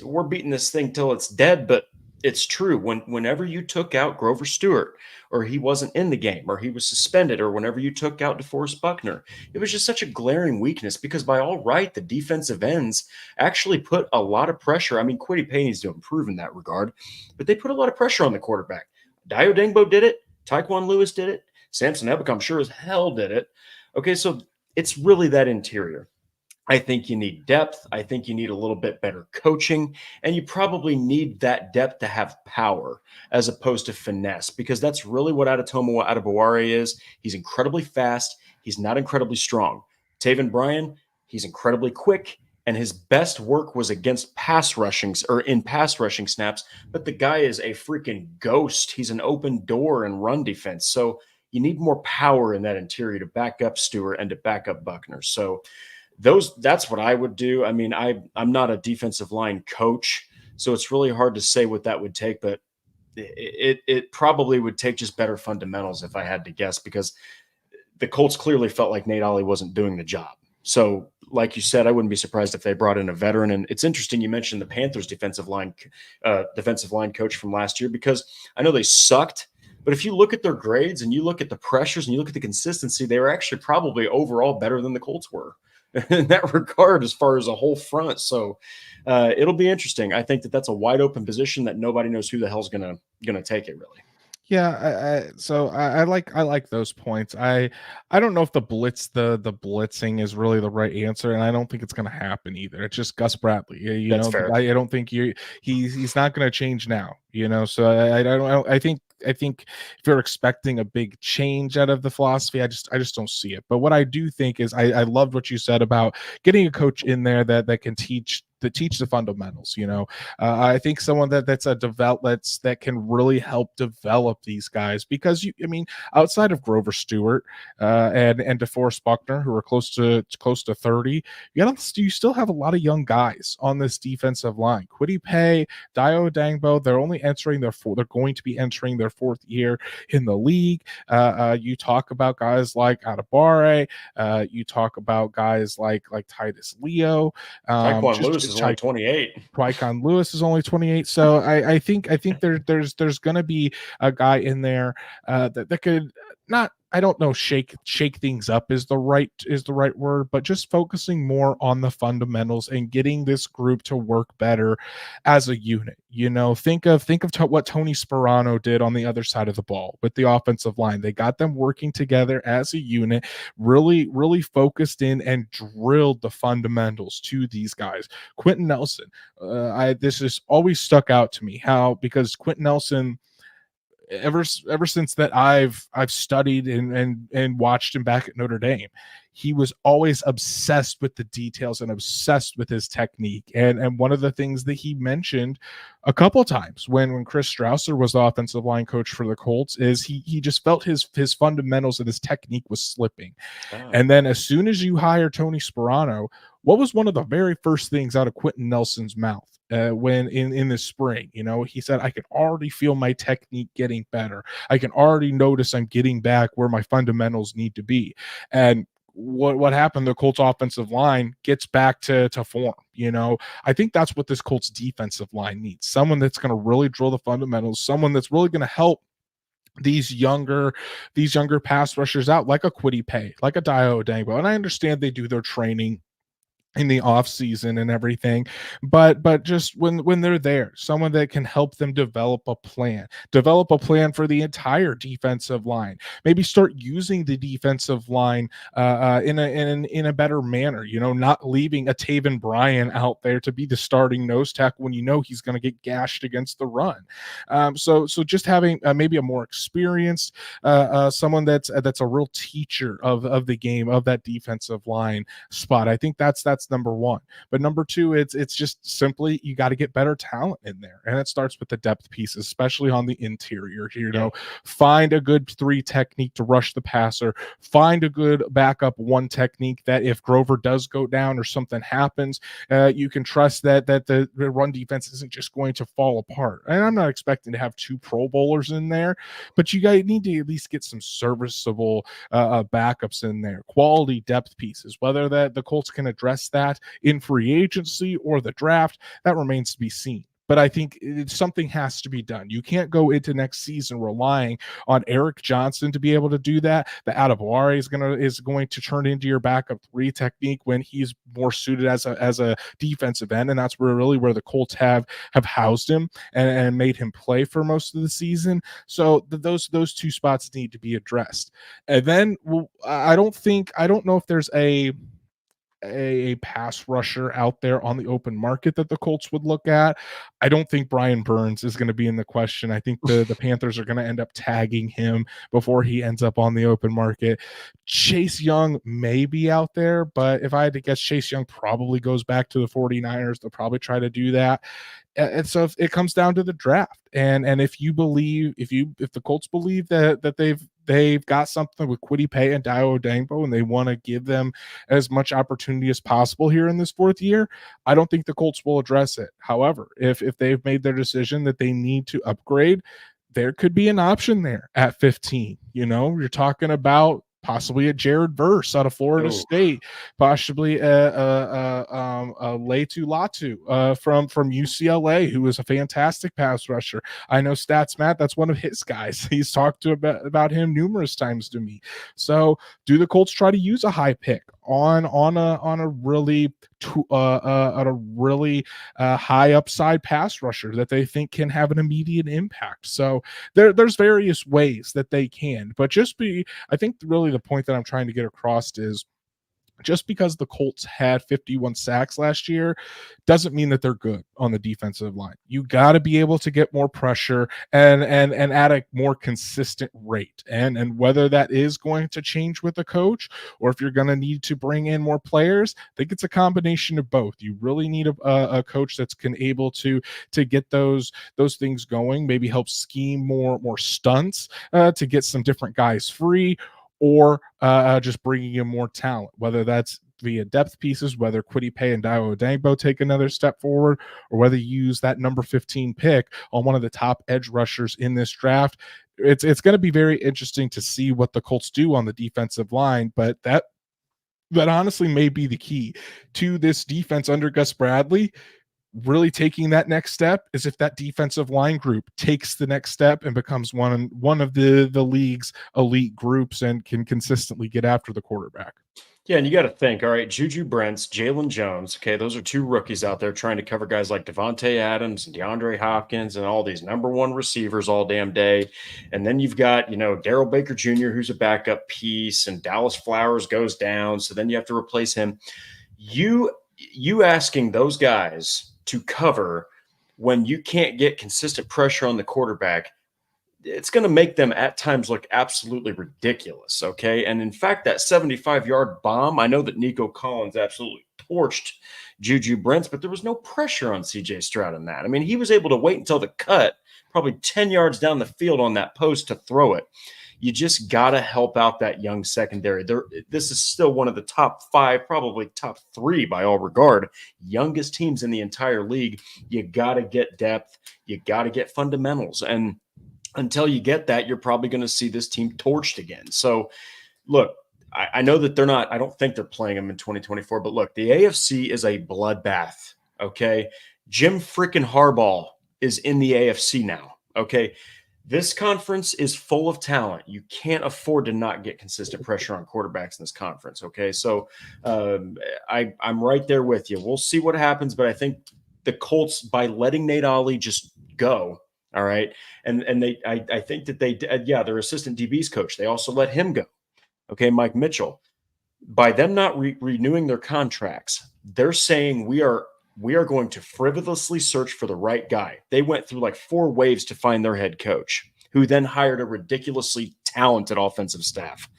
S2: we're beating this thing till it's dead, but it's true. Whenever you took out Grover Stewart, or he wasn't in the game, or he was suspended, or whenever you took out DeForest Buckner, it was just such a glaring weakness, because by all right, the defensive ends actually put a lot of pressure. I mean, Kwity Paye needs to improve in that regard, but they put a lot of pressure on the quarterback. Dio Dingbo did it. Tyquan Lewis did it. Samson Ebuk, I'm sure as hell, did it. Okay, so it's really that interior. I think you need depth. I think you need a little bit better coaching, and you probably need that depth to have power as opposed to finesse, because that's really what Adetomowa Adebaware is. He's incredibly fast. He's not incredibly strong. Taven Bryan, he's incredibly quick, and his best work was against pass rushing snaps, but the guy is a freaking ghost. He's an open door in run defense. So you need more power in that interior to back up Stewart and to back up Buckner. So that's what I would do. I mean, I'm not a defensive line coach, so it's really hard to say what that would take, but it probably would take just better fundamentals if I had to guess, because the Colts clearly felt like Nate Ollie wasn't doing the job. So like you said, I wouldn't be surprised if they brought in a veteran. And it's interesting you mentioned the Panthers defensive line coach from last year, because I know they sucked, but if you look at their grades and you look at the pressures and you look at the consistency, they were actually probably overall better than the Colts were. in that regard as far as a whole front. So it'll be interesting. I think that that's a wide open position that nobody knows who the hell's gonna take it really.
S1: Yeah, I like those points. I don't know if the blitzing is really the right answer, and I don't think it's going to happen either. It's just Gus Bradley. You
S2: That's
S1: know,
S2: fair.
S1: I don't think he's not going to change now. You know, so I think if you're expecting a big change out of the philosophy, I just don't see it. But what I do think is I loved what you said about getting a coach in there that can teach the fundamentals. You know, I think someone that can really help develop these guys, because I mean, outside of Grover Stewart and DeForest Buckner, who are close to 30, you still have a lot of young guys on this defensive line. Kwity Paye, Dio Dangbo, they're going to be entering their fourth year in the league. You talk about guys like Adebare, you talk about guys like Titus Leo,
S2: Tyquan
S1: just
S2: Lewis is only 28.
S1: Tyquan Lewis is only 28. So I think there's going to be a guy in there that could not, I don't know, shake things up is the right word, but just focusing more on the fundamentals and getting this group to work better as a unit. You know, think of what Tony Sperano did on the other side of the ball with the offensive line. They got them working together as a unit, really focused in and drilled the fundamentals to these guys. Quentin Nelson, this has always stuck out to me, because Quentin Nelson, ever since that I've studied and watched him back at Notre Dame, he was always obsessed with the details and obsessed with his technique. And one of the things that he mentioned a couple times when Chris Strausser was the offensive line coach for the Colts is he just felt his fundamentals and his technique was slipping.
S2: Oh.
S1: And then as soon as you hire Tony Sperano, what was one of the very first things out of Quentin Nelson's mouth? When in the spring, you know, he said, I can already feel my technique getting better. I can already notice I'm getting back where my fundamentals need to be. And what happened? The Colts offensive line gets back to form. You know, I think that's what this Colts defensive line needs. Someone that's going to really drill the fundamentals, someone that's really going to help these younger pass rushers out, like a Kwity Paye, like a Dio Dangbo. And I understand they do their training in the off season and everything, but just when they're there, someone that can help them develop a plan for the entire defensive line, maybe start using the defensive line in a better manner, you know, not leaving a Taven Bryan out there to be the starting nose tackle when you know he's going to get gashed against the run. So just having maybe a more experienced someone that's a real teacher of the game, of that defensive line spot. I think that's number one. But number two, it's just simply you got to get better talent in there, and it starts with the depth pieces, especially on the interior. You know, find a good 3 technique to rush the passer. Find a good backup 1 technique that if Grover does go down or something happens, you can trust that the run defense isn't just going to fall apart. And I'm not expecting to have 2 Pro Bowlers in there, but you guys need to at least get some serviceable backups in there, quality depth pieces. Whether that the Colts can address that in free agency or the draft, that remains to be seen. But I think something has to be done. You can't go into next season relying on Eric Johnson to be able to do that. The Adebare is going to turn into your backup 3 technique when he's more suited as a defensive end, and that's where the Colts have housed him and made him play for most of the season. So those 2 spots need to be addressed. And then I don't know if there's a pass rusher out there on the open market that the Colts would look at. I don't think Brian Burns is going to be in the question. I think the Panthers are going to end up tagging him before he ends up on the open market. Chase Young may be out there, but if I had to guess, Chase Young probably goes back to the 49ers. They'll probably try to do that. And so if it comes down to the draft, and if the Colts believe that they've got something with Kwity Paye and Dio Dangbo, and they want to give them as much opportunity as possible here in this 4th year, I don't think the Colts will address it. However, if they've made their decision that they need to upgrade, there could be an option there at 15. You know, you're talking about possibly a Jared Verse out of Florida State, possibly a Latu Latu from UCLA, who is a fantastic pass rusher. I know Stats Matt, that's one of his guys. He's talked about him numerous times to me. So do the Colts try to use a high pick on a really high upside pass rusher that they think can have an immediate impact. So there's various ways that they can, but I think really the point that I'm trying to get across is, just because the Colts had 51 sacks last year doesn't mean that they're good on the defensive line. You got to be able to get more pressure and at a more consistent rate. And whether that is going to change with the coach, or if you're going to need to bring in more players, I think it's a combination of both. You really need a coach that's able to get those things going, maybe help scheme more stunts to get some different guys free, or just bringing in more talent, whether that's via depth pieces, whether Kwity Paye and Dayo Odeyingbo take another step forward, or whether you use that number 15 pick on one of the top edge rushers in this draft. It's going to be very interesting to see what the Colts do on the defensive line, but that honestly may be the key to this defense under Gus Bradley really taking that next step, is if that defensive line group takes the next step and becomes one of the league's elite groups and can consistently get after the quarterback.
S2: Yeah, and you got to think, all right, Juju Brents, Jalen Jones, okay, those are two rookies out there trying to cover guys like Devontae Adams and DeAndre Hopkins and all these number one receivers all damn day. And then you've got, Darrell Baker Jr., who's a backup piece, and Dallas Flowers goes down, so then you have to replace him. You asking those guys to cover when you can't get consistent pressure on the quarterback, it's going to make them at times look absolutely ridiculous, okay? And in fact, that 75-yard bomb, I know that Nico Collins absolutely torched Juju Brents, but there was no pressure on C.J. Stroud in that. I mean, he was able to wait until the cut, probably 10 yards down the field on that post to throw it. You just got to help out that young secondary. This is still one of the top 5, probably top 3 by all regard, youngest teams in the entire league. You got to get depth. You got to get fundamentals. And until you get that, you're probably going to see this team torched again. So, look, I know that I don't think they're playing them in 2024, but look, the AFC is a bloodbath, okay? Jim freaking Harbaugh is in the AFC now, okay? This conference is full of talent. You can't afford to not get consistent pressure on quarterbacks in this conference, okay? So I'm right there with you. We'll see what happens, but I think the Colts, by letting Nate Ollie just go, all right, and I think that their assistant DB's coach, they also let him go, okay, Mike Mitchell. By them not renewing their contracts, they're saying we are going to frivolously search for the right guy. They went through like 4 waves to find their head coach, who then hired a ridiculously talented offensive staff.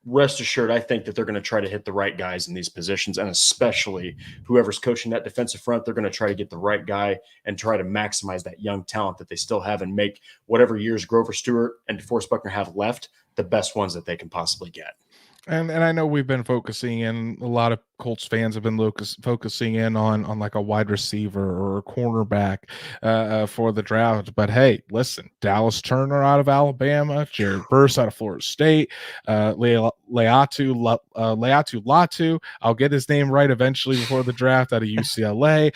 S2: Rest assured, I think that they're going to try to hit the right guys in these positions, and especially whoever's coaching that defensive front, they're going to try to get the right guy and try to maximize that young talent that they still have and make whatever years Grover Stewart and DeForest Buckner have left the best ones that they can possibly get.
S1: And I know we've been focusing in, a lot of Colts fans have been focusing in on like a wide receiver or a cornerback for the draft. But hey, listen, Dallas Turner out of Alabama, Jared Verse out of Florida State, Leatu Latu, I'll get his name right eventually before the draft, out of UCLA,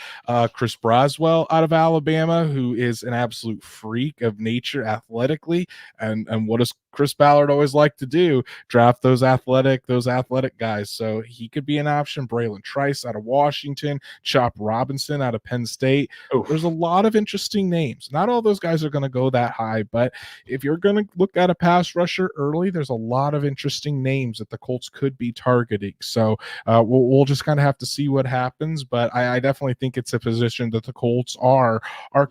S1: Chris Braswell out of Alabama, who is an absolute freak of nature athletically. And what does Chris Ballard always like to do? Draft those athletic guys. So he could be an option. Braylon Trice out of Washington, Chop Robinson out of Penn State.
S2: Oof.
S1: There's a lot of interesting names. Not all those guys are going to go that high, but if you're going to look at a pass rusher early, there's a lot of interesting names that the Colts could be targeting. So we'll just kind of have to see what happens. But I definitely think it's a position that the Colts are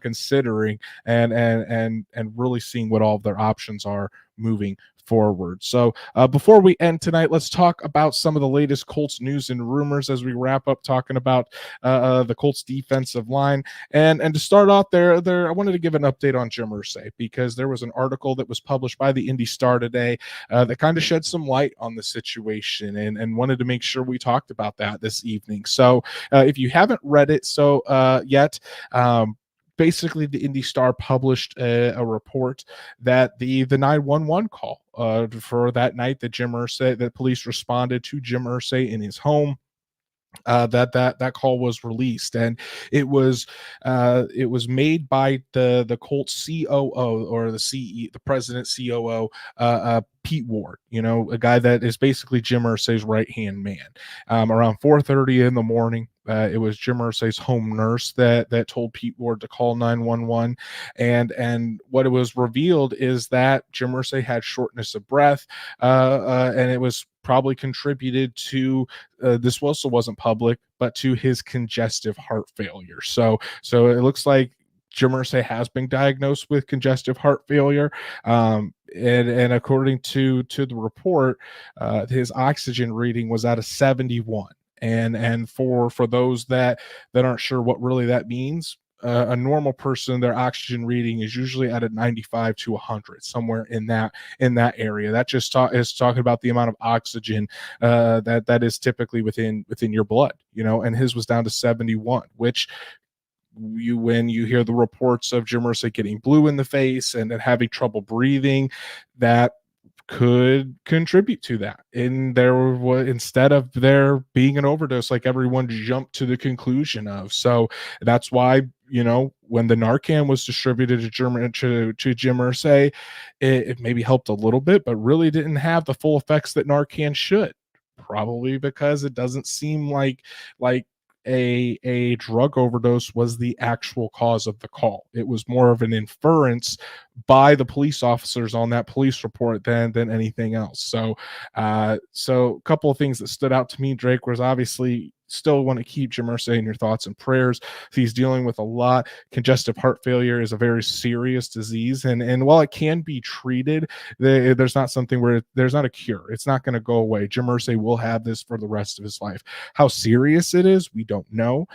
S1: considering and really seeing what all of their options are moving forward. So before we end tonight, let's talk about some of the latest Colts news and rumors as we wrap up talking about the Colts defensive line. And to start off there, I wanted to give an update on Jim Irsay, because there was an article that was published by the Indy Star today that kind of shed some light on the situation, and wanted to make sure we talked about that this evening. So if you haven't read it yet, basically the Indy Star published a report that the 911 call for that night that police responded to Jim Irsay in his home, that call was released, and it was made by the Colts COO, or the president COO, Pete Ward, a guy that is basically Jim Irsay's right hand man. Around 4:30 in the morning, it was Jim Irsay's home nurse that told Pete Ward to call 911, and what it was revealed is that Jim Irsay had shortness of breath, and it was probably contributed to, this also wasn't public, but to his congestive heart failure. So it looks like Jim Irsay has been diagnosed with congestive heart failure, and according to the report, his oxygen reading was at a 71. And for those that aren't sure what really that means, a normal person, their oxygen reading is usually at a 95 to 100, somewhere in that area. That just is talking about the amount of oxygen that is typically within your blood, and his was down to 71, which, when you hear the reports of Jim Irsay getting blue in the face and having trouble breathing, that could contribute to that. And there was, instead of there being an overdose like everyone jumped to the conclusion of. So that's why, when the Narcan was distributed to Jim Irsay, it maybe helped a little bit, but really didn't have the full effects that Narcan should. Probably because it doesn't seem like a drug overdose was the actual cause of the call. It was more of an inference by the police officers on that police report than anything else. So a couple of things that stood out to me, Drake, was obviously still want to keep Jim Irsay in your thoughts and prayers. He's dealing with a lot. Congestive heart failure is a very serious disease, and while it can be treated, there's not something where there's not a cure. It's not going to go away. Jim Irsay will have this for the rest of his life. How serious it is, we don't know.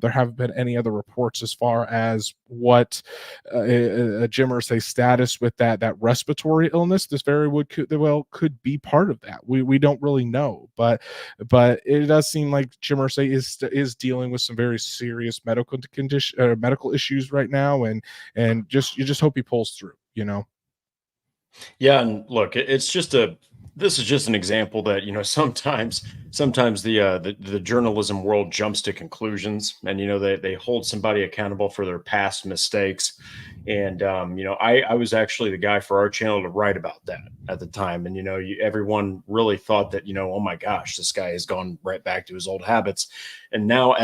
S1: There haven't been any other reports as far as what Jim Irsay's status with that respiratory illness. This very could be part of that. We don't really know, but it does seem like Jim Irsay is dealing with some very serious medical issues right now, and you just hope he pulls through.
S2: Yeah, and look, this is just an example that sometimes the journalism world jumps to conclusions, and they hold somebody accountable for their past mistakes. And I was actually the guy for our channel to write about that at the time, and everyone really thought that oh my gosh, this guy has gone right back to his old habits. And now,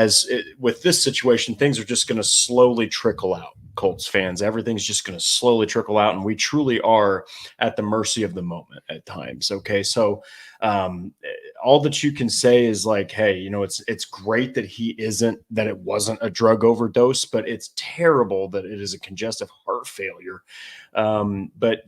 S2: with this situation, things are just going to slowly trickle out. Colts fans, everything's just going to slowly trickle out, and we truly are at the mercy of the moment at times. Okay, so all that you can say is like, hey, it's great that that it wasn't a drug overdose, but it's terrible that it is a congestive heart failure. But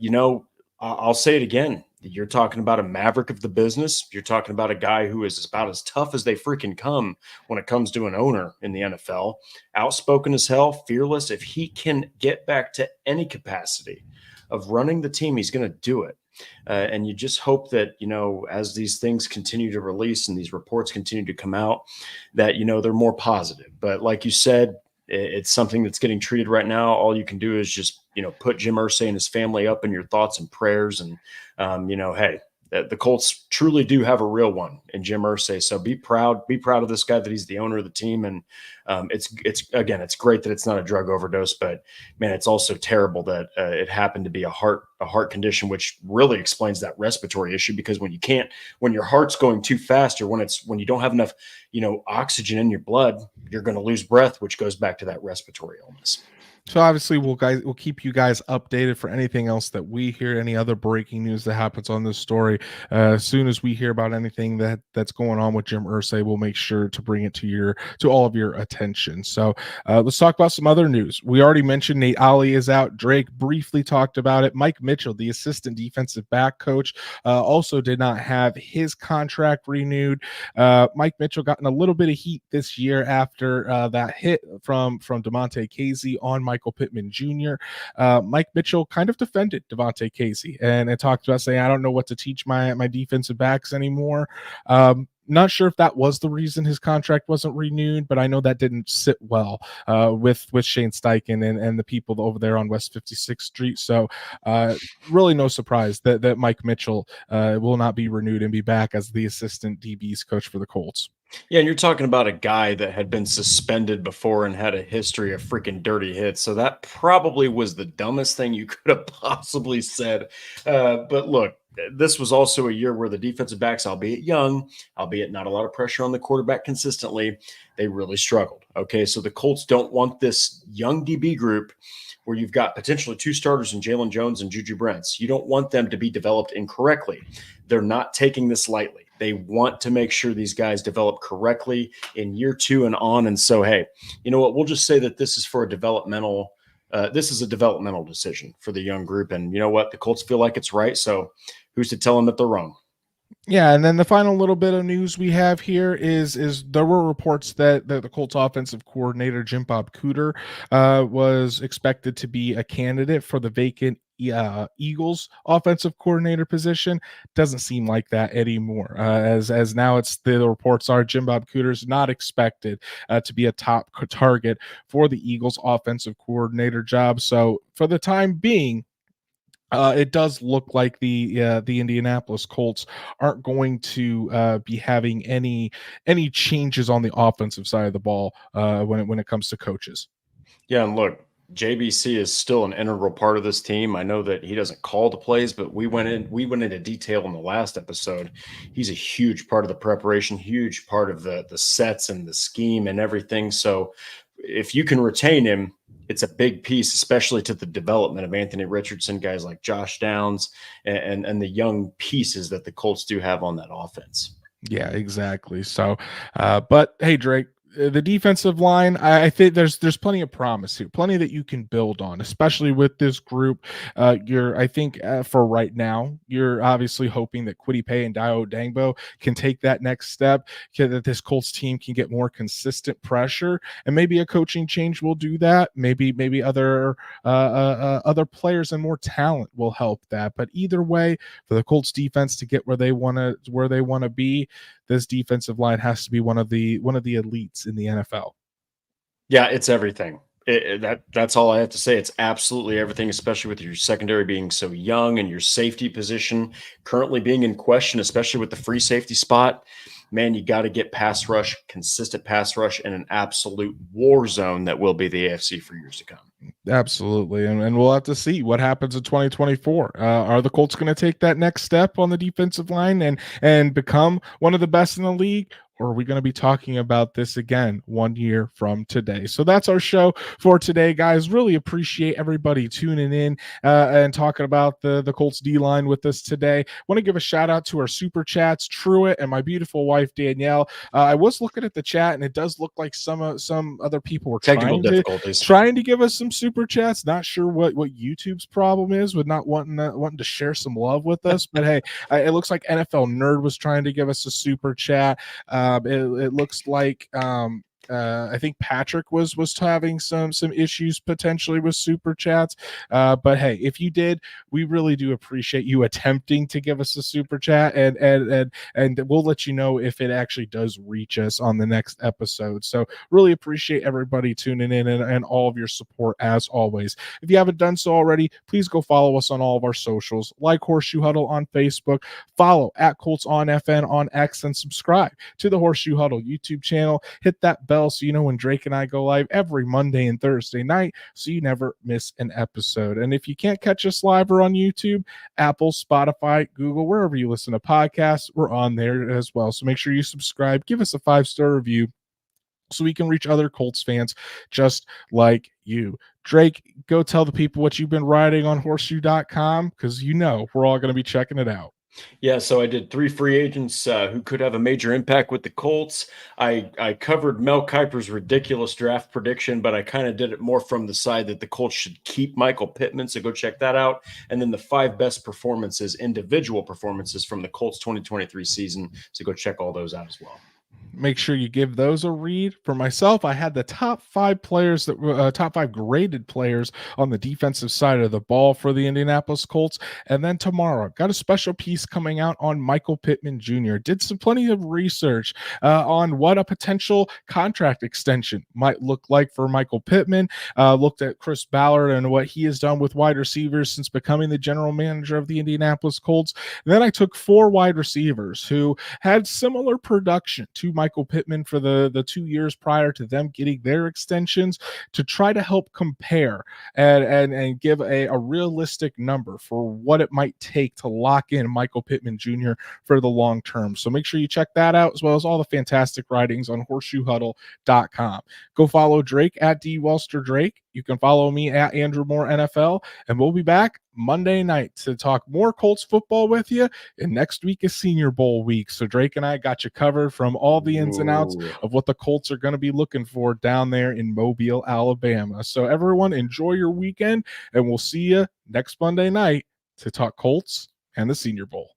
S2: I'll say it again. You're talking about a maverick of the business. You're talking about a guy who is about as tough as they freaking come when it comes to an owner in the NFL. Outspoken as hell, fearless. If he can get back to any capacity of running the team, he's going to do it. And you just hope that, as these things continue to release and these reports continue to come out, that, they're more positive. But like you said, it's something that's getting treated right now. All you can do is just, put Jim Irsay and his family up in your thoughts and prayers. And, hey, the Colts truly do have a real one in Jim Irsay. So be proud of this guy, that he's the owner of the team. And it's great that it's not a drug overdose, but man, it's also terrible that it happened to be a heart condition, which really explains that respiratory issue. Because when your heart's going too fast, or when you don't have enough, oxygen in your blood, you're going to lose breath, which goes back to that respiratory illness.
S1: So obviously we'll keep you guys updated for anything else that we hear, any other breaking news that happens on this story. As soon as we hear about anything that's going on with Jim Irsay, we'll make sure to bring it to all of your attention. So let's talk about some other news. We already mentioned Nate Ollie is out. Drake briefly talked about it. Mike Mitchell, the assistant defensive back coach, also did not have his contract renewed. Mike Mitchell gotten a little bit of heat this year after that hit from Devontae Casey on Michael Pittman Jr. Mike Mitchell kind of defended Devontae Casey and talked about saying, I don't know what to teach my defensive backs anymore. Not sure if that was the reason his contract wasn't renewed, but I know that didn't sit well with Shane Steichen and the people over there on West 56th Street. So really no surprise that Mike Mitchell will not be renewed and be back as the assistant DBs coach for the Colts.
S2: Yeah, and you're talking about a guy that had been suspended before and had a history of freaking dirty hits. So that probably was the dumbest thing you could have possibly said. But look, this was also a year where the defensive backs, albeit young, albeit not a lot of pressure on the quarterback consistently, they really struggled. Okay, so the Colts don't want this young DB group where you've got potentially two starters in Jalen Jones and Juju Brents. You don't want them to be developed incorrectly. They're not taking this lightly. They want to make sure these guys develop correctly in year 2 and on. And so, hey, you know what? We'll just say that this is for a developmental. This is a developmental decision for the young group. And you know what? The Colts feel like it's right. So who's to tell them that they're wrong?
S1: Yeah, and then the final little bit of news we have here is there were reports that the Colts offensive coordinator Jim Bob Cooter was expected to be a candidate for the vacant Eagles offensive coordinator position. Doesn't seem like that anymore. As now it's the reports are Jim Bob Cooter is not expected to be a top target for the Eagles offensive coordinator job. So for the time being, it does look like the Indianapolis Colts aren't going to be having any changes on the offensive side of the ball when it comes to coaches.
S2: Yeah, and look, JBC is still an integral part of this team. I know that he doesn't call the plays, but we went into detail in the last episode. He's a huge part of the preparation, huge part of the sets and the scheme and everything. So if you can retain him, it's a big piece, especially to the development of Anthony Richardson, guys like Josh Downs, and the young pieces that the Colts do have on that offense.
S1: Yeah, exactly. So, but hey, Drake, the defensive line, I think there's plenty of promise here, plenty that you can build on, especially with this group. I think for right now, you're obviously hoping that Kwity Paye and Dio Dangbo can take that next step, that this Colts team can get more consistent pressure, and maybe a coaching change will do that. Maybe other players and more talent will help that. But either way, for the Colts defense to get where they want to be, this defensive line has to be one of the elites in the NFL.
S2: Yeah, it's everything. That's all I have to say. It's absolutely everything, especially with your secondary being so young and your safety position currently being in question, especially with the free safety spot. Man, you got to get pass rush, consistent pass rush, in an absolute war zone that will be the AFC for years to come.
S1: Absolutely. And we'll have to see what happens in 2024. Are the Colts going to take that next step on the defensive line and become one of the best in the league? Or are we going to be talking about this again 1 year from today? So that's our show for today, guys. Really appreciate everybody tuning in and talking about the Colts D-line with us today. Want to give a shout out to our super chats, Truett and my beautiful wife, Danielle. I was looking at the chat, and it does look like some other people were
S2: Technical difficulties.
S1: trying to give us some super chats. Not sure what YouTube's problem is with not wanting to share some love with us. But hey, it looks like NFL Nerd was trying to give us a super chat. It looks like I think Patrick was having some issues potentially with super chats. But hey, if you did, we really do appreciate you attempting to give us a super chat, and we'll let you know if it actually does reach us on the next episode. So really appreciate everybody tuning in and all of your support as always. If you haven't done so already, please go follow us on all of our socials, like Horseshoe Huddle on Facebook, follow at Colts on FN on X, and subscribe to the Horseshoe Huddle YouTube channel. Hit that bell so you know when Drake and I go live every Monday and Thursday night, so you never miss an episode. And if you can't catch us live or on YouTube, Apple, Spotify, Google, wherever you listen to podcasts, we're on there as well. So make sure you subscribe, give us a 5-star review, so we can reach other Colts fans just like you. Drake, go tell the people what you've been writing on horseshoe.com, because we're all going to be checking it out.
S2: Yeah, so I did 3 free agents who could have a major impact with the Colts. I covered Mel Kiper's ridiculous draft prediction, but I kind of did it more from the side that the Colts should keep Michael Pittman, so go check that out. And then the 5 best performances, individual performances from the Colts 2023 season, so go check all those out as well.
S1: Make sure you give those a read. For myself, I had the top 5 players top 5 graded players on the defensive side of the ball for the Indianapolis Colts. And then tomorrow, got a special piece coming out on Michael Pittman Jr. Did plenty of research on what a potential contract extension might look like for Michael Pittman. Looked at Chris Ballard and what he has done with wide receivers since becoming the general manager of the Indianapolis Colts. And then I took 4 wide receivers who had similar production to Michael Michael Pittman for the 2 years prior to them getting their extensions, to try to help compare and give a realistic number for what it might take to lock in Michael Pittman Jr. for the long term. So make sure you check that out, as well as all the fantastic writings on horseshoehuddle.com. Go follow Drake at D Welster Drake. You can follow me at Andrew Moore NFL, and we'll be back Monday night to talk more Colts football with you. And next week is Senior Bowl week. So Drake and I got you covered from all the ins and outs of what the Colts are going to be looking for down there in Mobile, Alabama. So everyone, enjoy your weekend, and we'll see you next Monday night to talk Colts and the Senior Bowl.